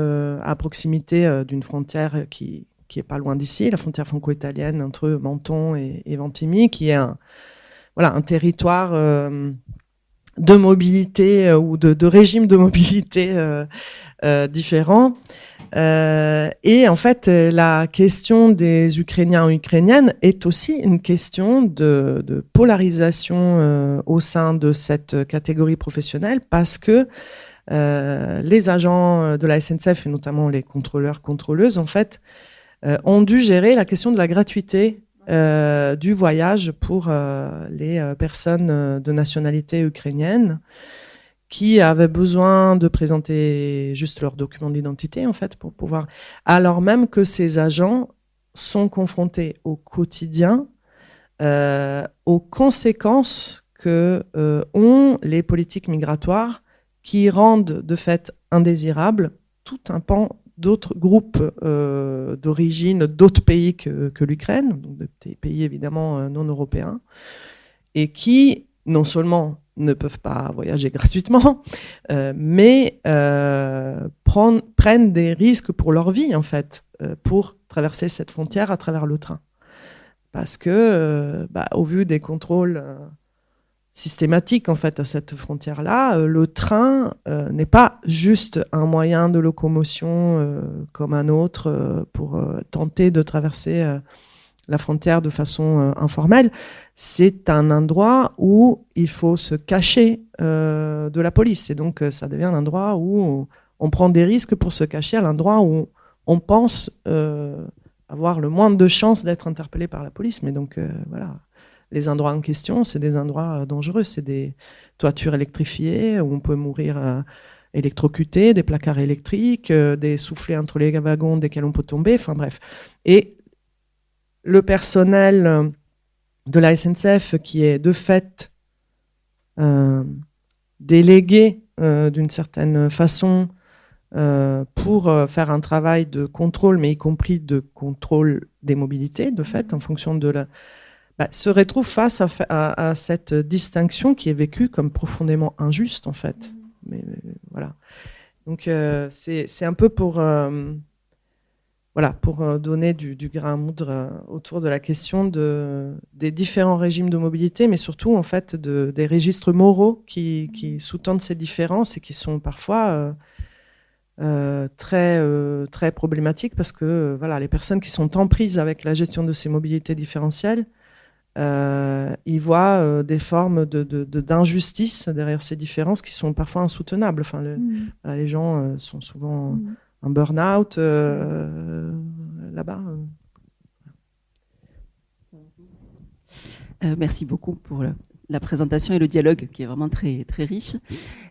à proximité d'une frontière qui est pas loin d'ici, la frontière franco-italienne entre Menton et Ventimille, qui est un territoire de mobilité ou de régime de mobilité différents. Et en fait, la question des Ukrainiens ou Ukrainiennes est aussi une question de polarisation au sein de cette catégorie professionnelle parce que les agents de la SNCF et notamment les contrôleurs, contrôleuses, en fait, ont dû gérer la question de la gratuité du voyage pour les personnes de nationalité ukrainienne qui avaient besoin de présenter juste leurs documents d'identité, en fait, pour pouvoir... Alors même que ces agents sont confrontés au quotidien aux conséquences que ont les politiques migratoires qui rendent de fait indésirable tout un pan d'autres groupes d'origine, d'autres pays que l'Ukraine, donc des pays évidemment non européens, et qui non seulement ne peuvent pas voyager gratuitement, mais prennent des risques pour leur vie, en fait, pour traverser cette frontière à travers le train. Parce que, au vu des contrôles systématiques, en fait, à cette frontière-là, le train n'est pas juste un moyen de locomotion comme un autre pour tenter de traverser la frontière de façon informelle. C'est un endroit où il faut se cacher de la police. Et donc, ça devient un endroit où on prend des risques pour se cacher, à l'endroit où on pense avoir le moins de chances d'être interpellé par la police. Mais donc, voilà, les endroits en question, c'est des endroits dangereux. C'est des toitures électrifiées où on peut mourir électrocuté, des placards électriques, des soufflets entre les wagons desquels on peut tomber. Enfin bref. Et le personnel de la SNCF qui est de fait délégué d'une certaine façon pour faire un travail de contrôle, mais y compris de contrôle des mobilités, de fait, en fonction de la... se retrouve face à cette distinction qui est vécue comme profondément injuste, en fait. Mais voilà. Donc, c'est un peu pour... pour donner du grain à moudre autour de la question des différents régimes de mobilité, mais surtout en fait des registres moraux qui sous-tendent ces différences et qui sont parfois très problématiques parce que les personnes qui sont en prise avec la gestion de ces mobilités différentielles, ils voient des formes d'injustice derrière ces différences qui sont parfois insoutenables. Enfin, les gens sont souvent... un burn-out là-bas. Merci beaucoup pour la présentation et le dialogue qui est vraiment très, très riche.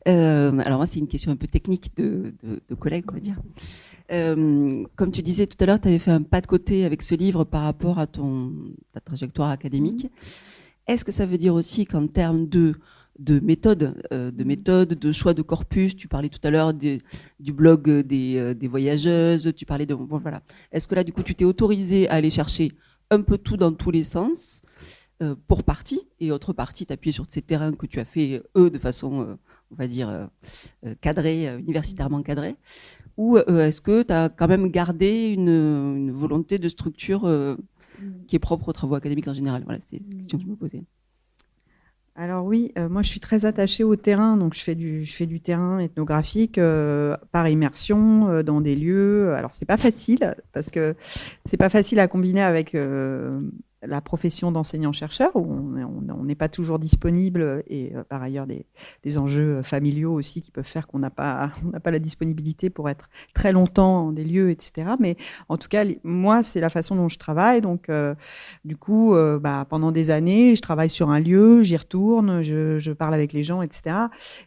Alors moi, c'est une question un peu technique de collègues, on va dire. Comme tu disais tout à l'heure, tu avais fait un pas de côté avec ce livre par rapport à ta trajectoire académique. Est-ce que ça veut dire aussi qu'en termes de méthode, de choix de corpus, tu parlais tout à l'heure du blog des voyageuses, tu parlais de... Bon, voilà. Est-ce que là, du coup, tu t'es autorisé à aller chercher un peu tout dans tous les sens, pour partie, et autre partie, t'appuyer sur ces terrains que tu as fait, de façon, on va dire, cadrée, universitairement cadrée, ou est-ce que tu as quand même gardé une volonté de structure qui est propre aux travaux académiques en général? Voilà, c'est la question que je me posais. Alors oui, moi je suis très attachée au terrain, donc je fais du terrain ethnographique par immersion dans des lieux. Alors c'est pas facile parce que c'est pas facile à combiner avec la profession d'enseignant-chercheur où on n'est pas toujours disponible et par ailleurs des enjeux familiaux aussi qui peuvent faire qu'on n'a pas la disponibilité pour être très longtemps dans des lieux, etc. Mais en tout cas, moi, c'est la façon dont je travaille. Donc, du coup, pendant des années, je travaille sur un lieu, j'y retourne, je parle avec les gens, etc.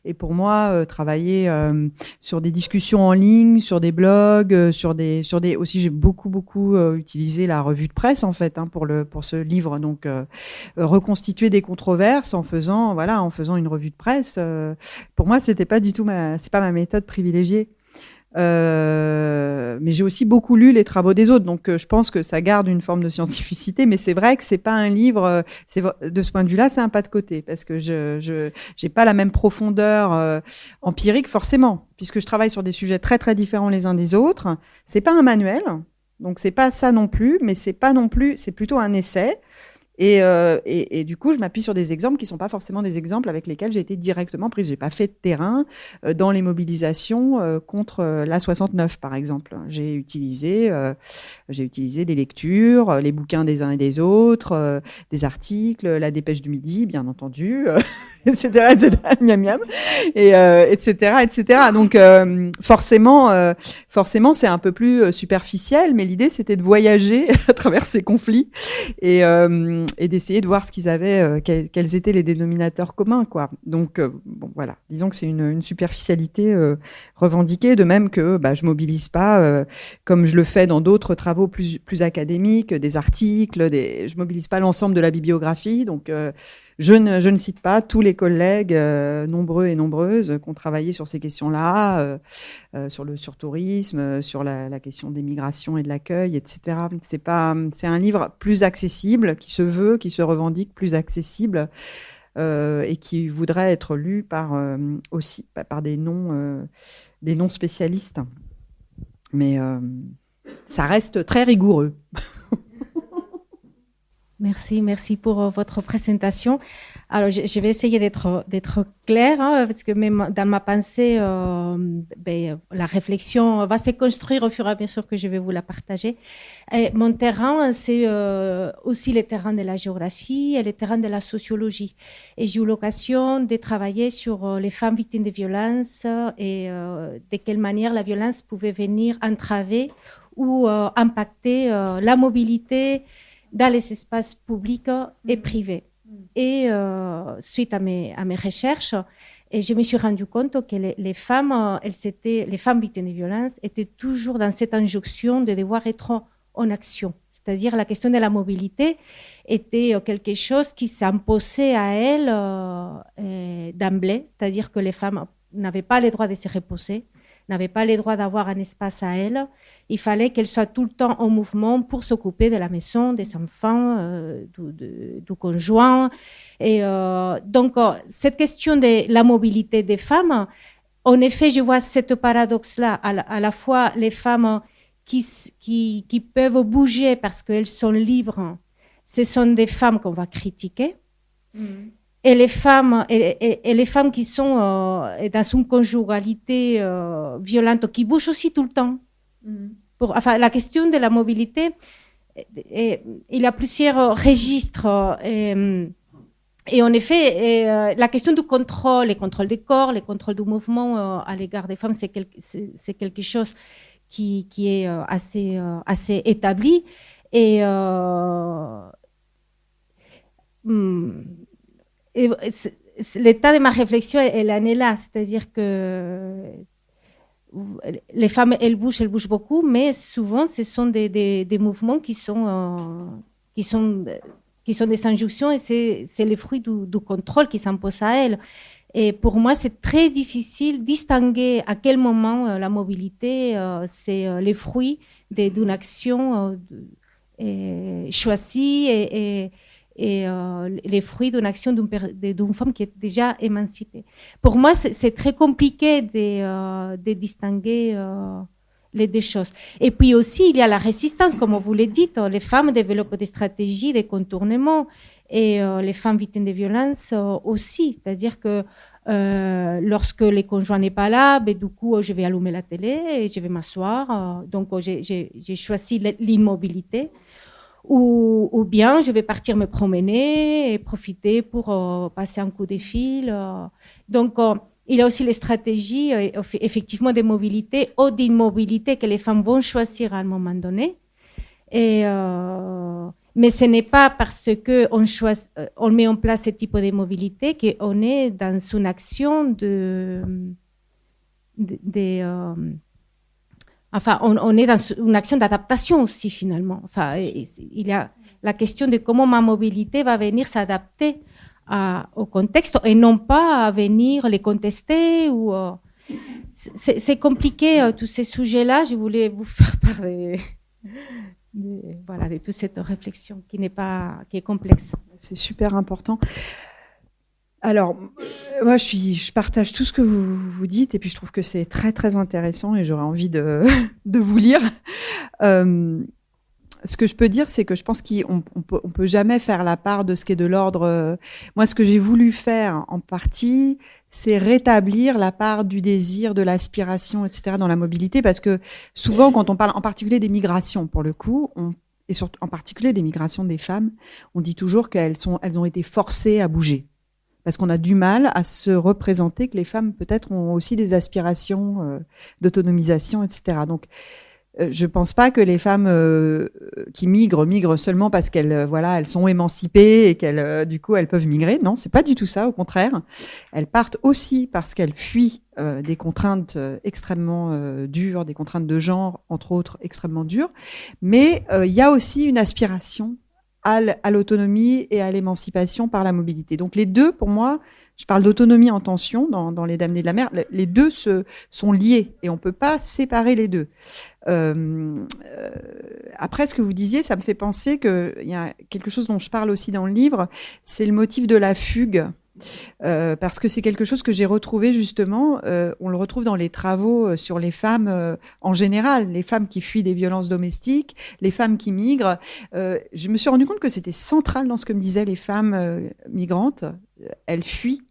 Et pour moi, travailler sur des discussions en ligne, sur des blogs, aussi, j'ai beaucoup utilisé la revue de presse, en fait, pour ce livre, donc reconstituer des controverses en faisant une revue de presse. Pour moi, c'est pas ma méthode privilégiée. Mais j'ai aussi beaucoup lu les travaux des autres, donc je pense que ça garde une forme de scientificité. Mais c'est vrai que c'est pas un livre. De ce point de vue-là, c'est un pas de côté parce que je j'ai pas la même profondeur empirique forcément, puisque je travaille sur des sujets très très différents les uns des autres. C'est pas un manuel. Donc c'est pas ça non plus, mais c'est plutôt un essai. Et du coup, je m'appuie sur des exemples qui ne sont pas forcément des exemples avec lesquels j'ai été directement prise. Je n'ai pas fait de terrain dans les mobilisations contre l'A69, par exemple. J'ai utilisé des lectures, les bouquins des uns et des autres, des articles, la Dépêche du Midi, bien entendu, etc., miam miam, etc. Donc forcément, c'est un peu plus superficiel, mais l'idée, c'était de voyager à travers ces conflits et d'essayer de voir ce qu'ils avaient, quels étaient les dénominateurs communs, quoi. Donc, voilà, disons que c'est une superficialité revendiquée, de même que je mobilise pas, comme je le fais dans d'autres travaux plus académiques, des articles, je mobilise pas l'ensemble de la bibliographie, donc je ne cite pas tous les collègues nombreux et nombreuses qui ont travaillé sur ces questions-là, sur le surtourisme, sur la question des migrations et de l'accueil, etc. C'est un livre plus accessible, qui se revendique plus accessible et qui voudrait être lu aussi par des non spécialistes. Mais ça reste très rigoureux. Merci pour votre présentation. Alors, je vais essayer d'être claire, hein, parce que même dans ma pensée, la réflexion va se construire au fur et à mesure que je vais vous la partager. Et mon terrain, c'est aussi le terrain de la géographie et le terrain de la sociologie. Et j'ai eu l'occasion de travailler sur les femmes victimes de violences et de quelle manière la violence pouvait venir entraver ou impacter la mobilité dans les espaces publics et privés. Et suite à mes recherches, et je me suis rendu compte que les femmes victimes de violences étaient toujours dans cette injonction de devoir être en action. C'est-à-dire la question de la mobilité était quelque chose qui s'imposait à elles d'emblée. C'est-à-dire que les femmes n'avaient pas le droit de se reposer, n'avaient pas le droit d'avoir un espace à elles. Il fallait qu'elles soient tout le temps en mouvement pour s'occuper de la maison, des enfants, du conjoint. Et donc, cette question de la mobilité des femmes, en effet, je vois ce paradoxe-là, à la fois les femmes qui peuvent bouger parce qu'elles sont libres, ce sont des femmes qu'on va critiquer. Et les femmes qui sont dans une conjugalité violente, qui bougent aussi tout le temps. La question de la mobilité, il y a plusieurs registres. Et en effet, la question du contrôle, le contrôle du corps, le contrôle du mouvement à l'égard des femmes, c'est quelque chose qui est assez établi. Et l'état de ma réflexion, elle en est là, c'est-à-dire que les femmes, elles bougent beaucoup, mais souvent, ce sont des mouvements qui sont des injonctions et c'est le fruit du contrôle qui s'impose à elles. Et pour moi, c'est très difficile de distinguer à quel moment la mobilité, c'est le fruit d'une action choisie et les fruits d'une action d'une femme qui est déjà émancipée. Pour moi, c'est très compliqué de distinguer les deux choses. Et puis aussi, il y a la résistance, comme vous l'avez dit, les femmes développent des stratégies de contournement et les femmes victimes de violences aussi. C'est-à-dire que lorsque les conjoints n'est pas là, du coup, je vais allumer la télé et je vais m'asseoir. Donc, j'ai choisi l'immobilité. Ou bien je vais partir me promener et profiter pour passer un coup de fil. Donc, il y a aussi les stratégies, effectivement, de mobilité ou d'immobilité que les femmes vont choisir à un moment donné. Mais ce n'est pas parce qu'on met en place ce type de mobilité qu'on est dans une action on est dans une action d'adaptation aussi, finalement. Il y a la question de comment ma mobilité va venir s'adapter au contexte et non pas à venir les contester. C'est compliqué, tous ces sujets-là. Je voulais vous faire parler de toute cette réflexion qui est complexe. C'est super important. Alors, moi, je partage tout ce que vous dites et puis je trouve que c'est très, très intéressant et j'aurais envie de vous lire. Ce que je peux dire, c'est que je pense qu'on peut jamais faire la part de ce qui est de l'ordre. Moi, ce que j'ai voulu faire en partie, c'est rétablir la part du désir, de l'aspiration, etc. dans la mobilité, parce que souvent, quand on parle en particulier des migrations, pour le coup, et surtout en particulier des migrations des femmes, on dit toujours qu'elles ont été forcées à bouger. Parce qu'on a du mal à se représenter que les femmes, peut-être, ont aussi des aspirations d'autonomisation, etc. Donc, je ne pense pas que les femmes qui migrent seulement parce qu'elles elles sont émancipées et qu'elles, du coup, elles peuvent migrer. Non, c'est pas du tout ça, au contraire. Elles partent aussi parce qu'elles fuient des contraintes extrêmement dures, des contraintes de genre, entre autres, extrêmement dures. Mais il y a aussi une aspiration à l'autonomie et à l'émancipation par la mobilité. Donc les deux, pour moi, je parle d'autonomie en tension dans Les Damnés de la mer, les deux sont liés et on ne peut pas séparer les deux. Après, ce que vous disiez, ça me fait penser qu'il y a quelque chose dont je parle aussi dans le livre, c'est le motif de la fugue parce que c'est quelque chose que j'ai retrouvé justement, on le retrouve dans les travaux sur les femmes en général, les femmes qui fuient des violences domestiques, les femmes qui migrent. Je me suis rendu compte que c'était central dans ce que me disaient les femmes migrantes. Elles fuient.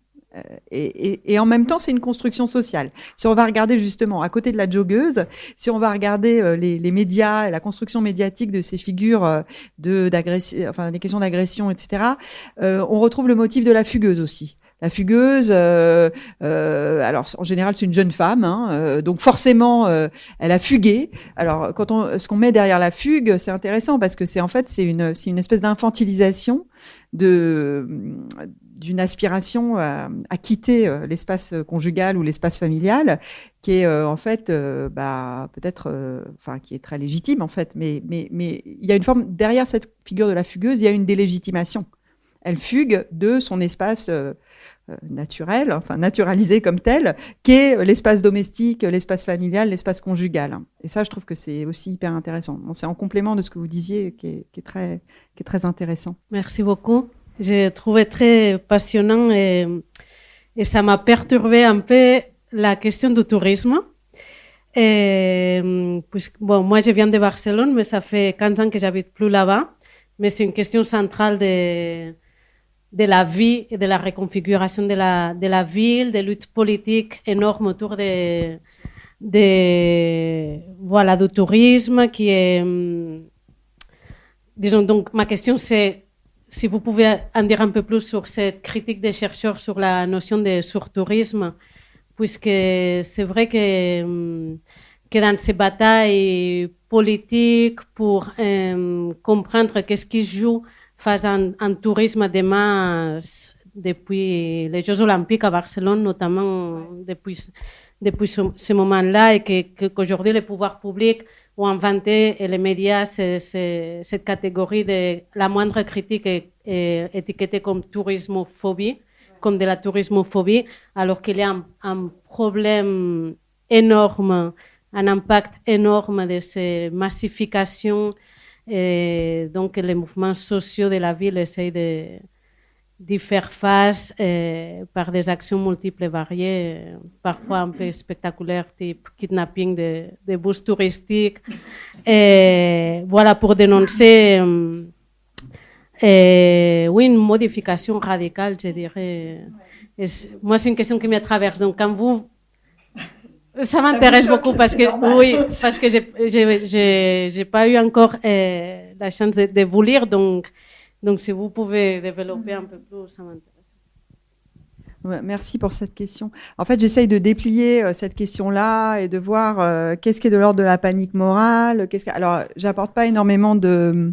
Et en même temps, c'est une construction sociale. Si on va regarder justement à côté de la joggeuse, si on va regarder les médias et la construction médiatique de ces figures d'agression, enfin des questions d'agression, etc., on retrouve le motif de la fugueuse aussi. La fugueuse, alors en général c'est une jeune femme, hein, donc forcément elle a fugué. Alors ce qu'on met derrière la fugue, c'est intéressant parce que c'est une espèce d'infantilisation d'une aspiration à quitter l'espace conjugal ou l'espace familial, qui est en fait peut-être, qui est très légitime en fait, mais il y a une forme derrière cette figure de la fugueuse, il y a une délégitimation. Elle fugue de son espace naturel, enfin naturalisé comme tel, qui est l'espace domestique, l'espace familial, l'espace conjugal. Et ça, je trouve que c'est aussi hyper intéressant. Bon, c'est en complément de ce que vous disiez, qui est très intéressant. Merci beaucoup. J'ai trouvé très passionnant et ça m'a perturbé un peu la question du tourisme. Moi, je viens de Barcelone, mais ça fait 15 ans que j'habite plus là-bas. Mais c'est une question centrale de la vie et de la reconfiguration de la ville, des luttes politiques énormes autour du tourisme qui est... Disons, donc, ma question c'est si vous pouvez en dire un peu plus sur cette critique des chercheurs sur la notion de surtourisme, puisque c'est vrai que dans ces batailles politiques pour comprendre qu'est-ce qui se joue face à un tourisme de masse depuis les Jeux Olympiques à Barcelone, notamment depuis ce moment-là, et qu'aujourd'hui les pouvoirs publics ont inventé et les médias cette catégorie de la moindre critique est étiquetée comme tourismophobie, comme de la tourismophobie, alors qu'il y a un problème énorme, un impact énorme de ces massifications. Et donc les mouvements sociaux de la ville essayent d'y faire face par des actions multiples et variées, parfois un peu spectaculaires, type kidnapping de bus touristiques. Et voilà, pour dénoncer une modification radicale, je dirais. Moi, c'est une question qui me traverse. Donc, quand vous... Ça m'intéresse beaucoup parce que j'ai pas eu encore la chance de vous lire, donc si vous pouvez développer un peu plus, ça m'intéresse. Merci pour cette question. En fait, j'essaye de déplier cette question-là et de voir qu'est-ce qui est de l'ordre de la panique morale. Alors, j'apporte pas énormément de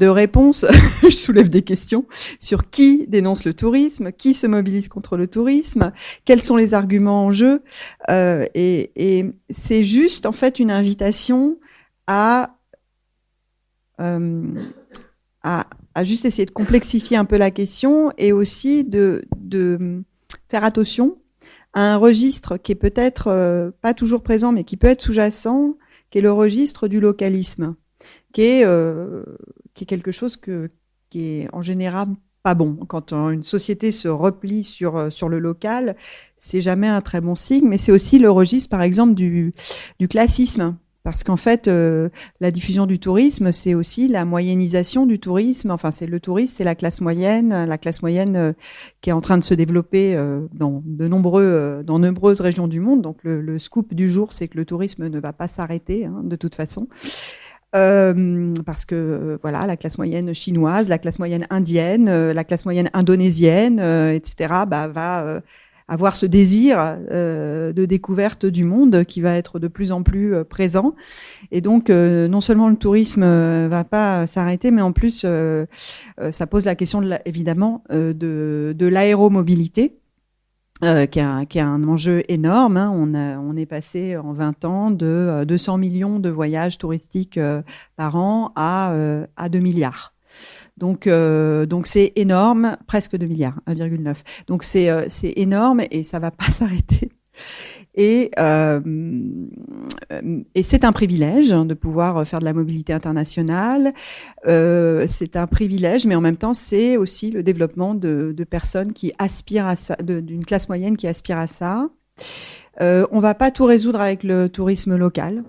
réponses. Je soulève des questions sur qui dénonce le tourisme, qui se mobilise contre le tourisme, quels sont les arguments en jeu. Et c'est juste, en fait, une invitation à juste essayer de complexifier un peu la question et aussi de faire attention à un registre qui est peut-être pas toujours présent, mais qui peut être sous-jacent, qui est le registre du localisme, qui est quelque chose qui est en général pas bon. Quand une société se replie sur le local, c'est jamais un très bon signe, mais c'est aussi le registre, par exemple, du classisme. Parce qu'en fait, la diffusion du tourisme, c'est aussi la moyennisation du tourisme. Enfin, le tourisme, c'est la classe moyenne qui est en train de se développer dans de nombreuses régions du monde. Donc, le scoop du jour, c'est que le tourisme ne va pas s'arrêter, de toute façon. Parce que voilà, la classe moyenne chinoise, la classe moyenne indienne, la classe moyenne indonésienne, etc., va avoir ce désir de découverte du monde qui va être de plus en plus présent. Et donc, non seulement le tourisme va pas s'arrêter, mais en plus, ça pose la question évidemment de l'aéromobilité. Qui est un enjeu énorme. On est passé en 20 ans de 200 millions de voyages touristiques par an à 2 milliards. Donc c'est énorme, presque 2 milliards, 1,9. Donc c'est énorme et ça va pas s'arrêter. Et c'est un privilège de pouvoir faire de la mobilité internationale. C'est un privilège, mais en même temps, c'est aussi le développement de personnes qui aspirent à ça, d'une classe moyenne qui aspire à ça. On va pas tout résoudre avec le tourisme local.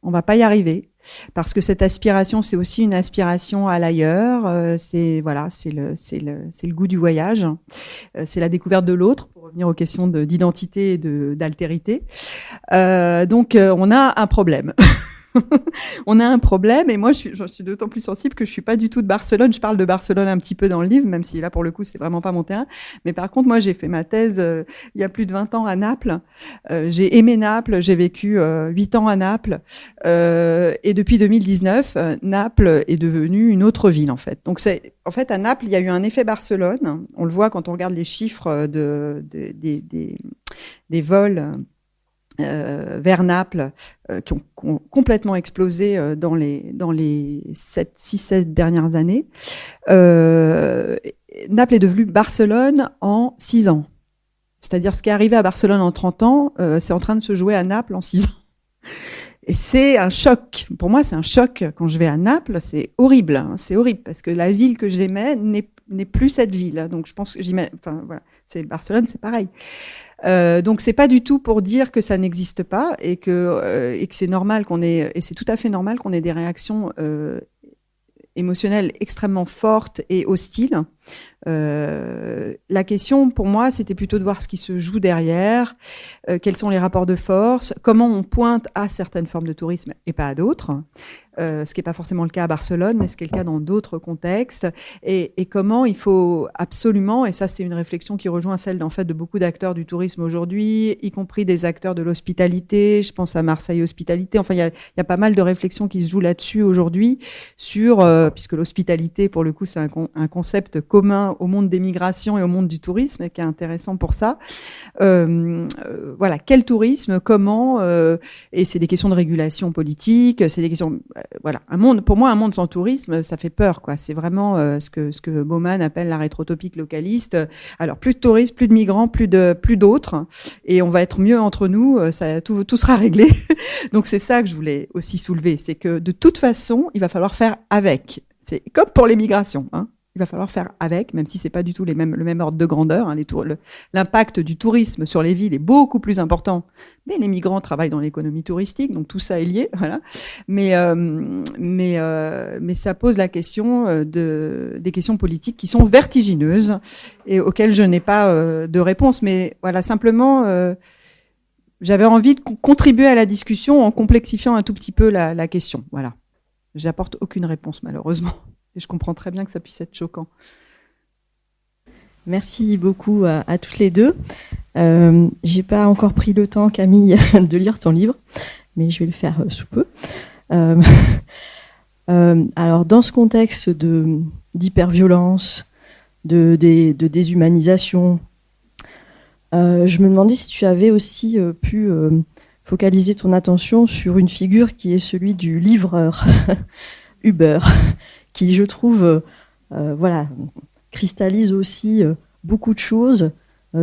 On va pas y arriver. Parce que cette aspiration, c'est aussi une aspiration à l'ailleurs. C'est le goût du voyage. C'est la découverte de l'autre, pour revenir aux questions d'identité et d'altérité. Donc, on a un problème. On a un problème, et moi je suis d'autant plus sensible que je suis pas du tout de Barcelone. Je parle de Barcelone un petit peu dans le livre, même si là pour le coup c'est vraiment pas mon terrain. Mais par contre, moi j'ai fait ma thèse il y a plus de 20 ans à Naples. J'ai aimé Naples, j'ai vécu 8 ans à Naples, et depuis 2019, Naples est devenue une autre ville en fait. Donc en fait à Naples il y a eu un effet Barcelone. On le voit quand on regarde les chiffres des vols vers Naples, qui ont complètement explosé dans les 6-7 dernières années. Naples est devenue Barcelone en 6 ans. C'est-à-dire ce qui est arrivé à Barcelone en 30 ans, c'est en train de se jouer à Naples en 6 ans. Et c'est un choc. Pour moi, c'est un choc. Quand je vais à Naples, c'est horrible. Hein. C'est horrible parce que la ville que j'aimais n'est plus cette ville. Donc, je pense que voilà. Barcelone, c'est pareil. Donc c'est pas du tout pour dire que ça n'existe pas et que c'est normal et c'est tout à fait normal qu'on ait des réactions émotionnelles extrêmement fortes et hostiles. La question pour moi c'était plutôt de voir ce qui se joue derrière, quels sont les rapports de force, comment on pointe à certaines formes de tourisme et pas à d'autres, ce qui n'est pas forcément le cas à Barcelone, mais ce qui est le cas dans d'autres contextes, et comment il faut absolument, et ça c'est une réflexion qui rejoint celle en fait de beaucoup d'acteurs du tourisme aujourd'hui, y compris des acteurs de l'hospitalité, je pense à Marseille Hospitalité, enfin il y a pas mal de réflexions qui se jouent là-dessus aujourd'hui, puisque l'hospitalité pour le coup c'est un concept commun au monde des migrations et au monde du tourisme, et qui est intéressant pour ça. Voilà, quel tourisme, comment, et c'est des questions de régulation politique, c'est des questions, voilà, pour moi, un monde sans tourisme, ça fait peur, quoi. C'est vraiment ce que Bauman appelle la rétrotopique localiste. Alors, plus de touristes, plus de migrants, plus d'autres, et on va être mieux entre nous, tout sera réglé. Donc, c'est ça que je voulais aussi soulever, c'est que de toute façon, il va falloir faire avec. C'est comme pour les migrations, hein. Il va falloir faire avec, même si c'est pas du tout le même ordre de grandeur. Hein, l'impact du tourisme sur les villes est beaucoup plus important. Mais les migrants travaillent dans l'économie touristique, donc tout ça est lié. Voilà. Mais ça pose la question des questions politiques qui sont vertigineuses et auxquelles je n'ai pas de réponse. Mais voilà, simplement, j'avais envie de contribuer à la discussion en complexifiant un tout petit peu la question. Voilà. J'apporte aucune réponse, malheureusement. Et je comprends très bien que ça puisse être choquant. Merci beaucoup à toutes les deux. J'ai pas encore pris le temps, Camille, de lire ton livre, mais je vais le faire sous peu. Alors, dans ce contexte d'hyperviolence, de déshumanisation, je me demandais si tu avais aussi pu focaliser ton attention sur une figure qui est celui du livreur Uber, qui, je trouve, cristallise aussi beaucoup de choses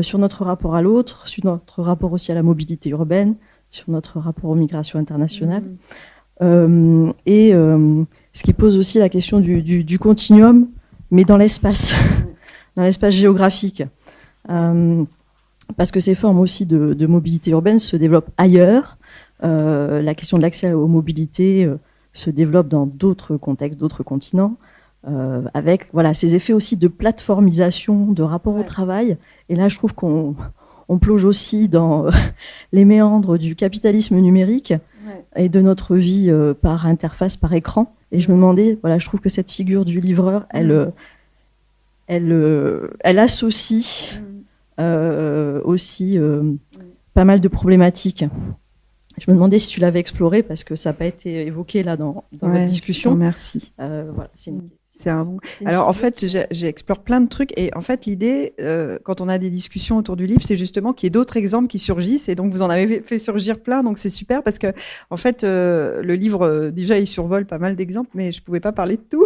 sur notre rapport à l'autre, sur notre rapport aussi à la mobilité urbaine, sur notre rapport aux migrations internationales, et ce qui pose aussi la question du continuum, mais dans l'espace, dans l'espace géographique. Parce que ces formes aussi de mobilité urbaine se développent ailleurs. La question de l'accès aux mobilités se développe dans d'autres contextes, d'autres continents, avec ces effets aussi de plateformisation, de rapport au travail. Et là, je trouve qu'on plonge aussi dans les méandres du capitalisme numérique et de notre vie par interface, par écran. Et je me demandais, je trouve que cette figure du livreur, elle associe aussi pas mal de problématiques. Je me demandais si tu l'avais exploré, parce que ça n'a pas été évoqué là dans votre discussion. Merci. C'est Alors en fait, j'explore plein de trucs et en fait l'idée, quand on a des discussions autour du livre, c'est justement qu'il y ait d'autres exemples qui surgissent et donc vous en avez fait surgir plein, donc c'est super parce que en fait le livre déjà il survole pas mal d'exemples, mais je pouvais pas parler de tout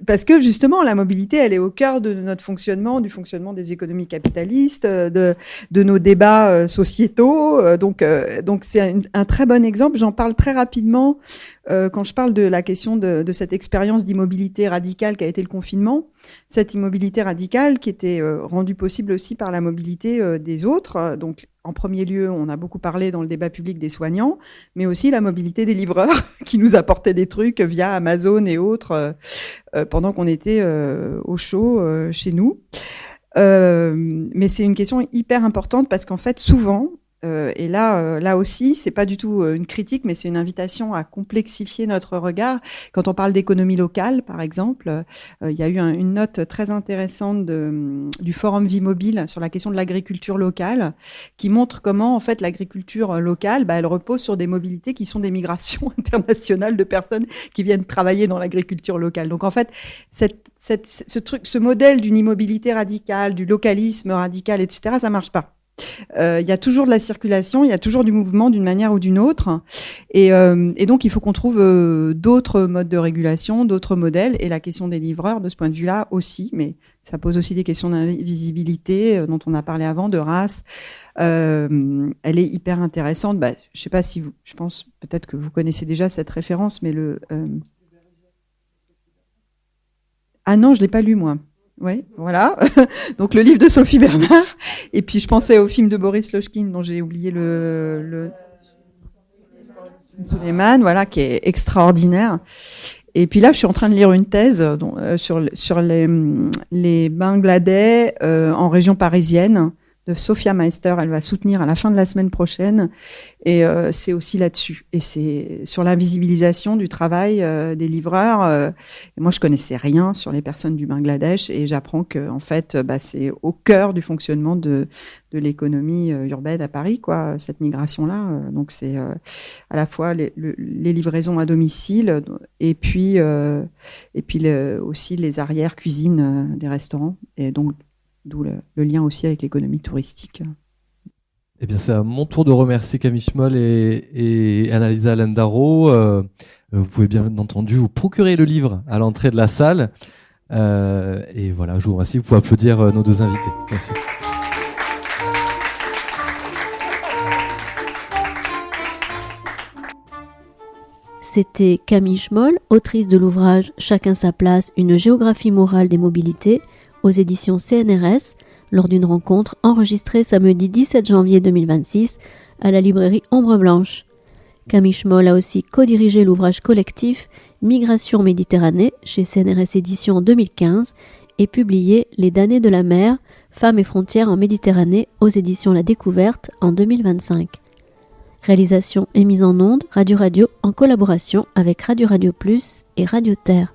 parce que justement la mobilité elle est au cœur de notre fonctionnement, du fonctionnement des économies capitalistes, de nos débats sociétaux, donc c'est un très bon exemple. J'en parle très rapidement. Quand je parle de la question de cette expérience d'immobilité radicale qu'a été le confinement, cette immobilité radicale qui était rendue possible aussi par la mobilité des autres. Donc, en premier lieu, on a beaucoup parlé dans le débat public des soignants, mais aussi la mobilité des livreurs qui nous apportaient des trucs via Amazon et autres pendant qu'on était au chaud chez nous. Mais c'est une question hyper importante parce qu'en fait, souvent, et là aussi, c'est pas du tout une critique, mais c'est une invitation à complexifier notre regard. Quand on parle d'économie locale, par exemple, il y a eu une note très intéressante du Forum Vie Mobile sur la question de l'agriculture locale, qui montre comment, en fait, l'agriculture locale, elle repose sur des mobilités qui sont des migrations internationales de personnes qui viennent travailler dans l'agriculture locale. Donc, en fait, ce modèle d'une immobilité radicale, du localisme radical, etc., ça marche pas. Il y a toujours de la circulation, il y a toujours du mouvement d'une manière ou d'une autre, et donc il faut qu'on trouve d'autres modes de régulation, d'autres modèles, et la question des livreurs de ce point de vue-là aussi, mais ça pose aussi des questions d'invisibilité dont on a parlé avant, de race. Elle est hyper intéressante. Je sais pas si je pense peut-être que vous connaissez déjà cette référence, mais ah non, je l'ai pas lu moi. Oui, voilà. Donc le livre de Sophie Bernard. Et puis je pensais au film de Boris Lochkin dont j'ai oublié le Suleiman, voilà, qui est extraordinaire. Et puis là, je suis en train de lire une thèse sur les Bangladais en région parisienne de Sophia Meister. Elle va soutenir à la fin de la semaine prochaine. Et c'est aussi là-dessus. Et c'est sur l'invisibilisation du travail des livreurs. Et moi, je connaissais rien sur les personnes du Bangladesh. Et j'apprends que, en fait, c'est au cœur du fonctionnement de l'économie urbaine à Paris, quoi, cette migration-là. Donc, c'est à la fois les livraisons à domicile et puis aussi les arrière-cuisines des restaurants. Et donc, d'où le lien aussi avec l'économie touristique. Eh bien, c'est à mon tour de remercier Camille Schmoll et Annalisa Landaro. Vous pouvez bien entendu vous procurer le livre à l'entrée de la salle. Et voilà, je vous remercie. Vous pouvez applaudir nos deux invités. Merci. C'était Camille Schmoll, autrice de l'ouvrage « Chacun sa place, une géographie morale des mobilités » aux éditions CNRS, lors d'une rencontre enregistrée samedi 17 janvier 2026 à la librairie Ombre Blanche. Camille Schmoll a aussi co-dirigé l'ouvrage collectif Migration Méditerranée chez CNRS Éditions en 2015 et publié Les damnés de la mer, Femmes et frontières en Méditerranée aux éditions La Découverte en 2025. Réalisation et mise en onde, Radio en collaboration avec Radio Plus et Radio Terre.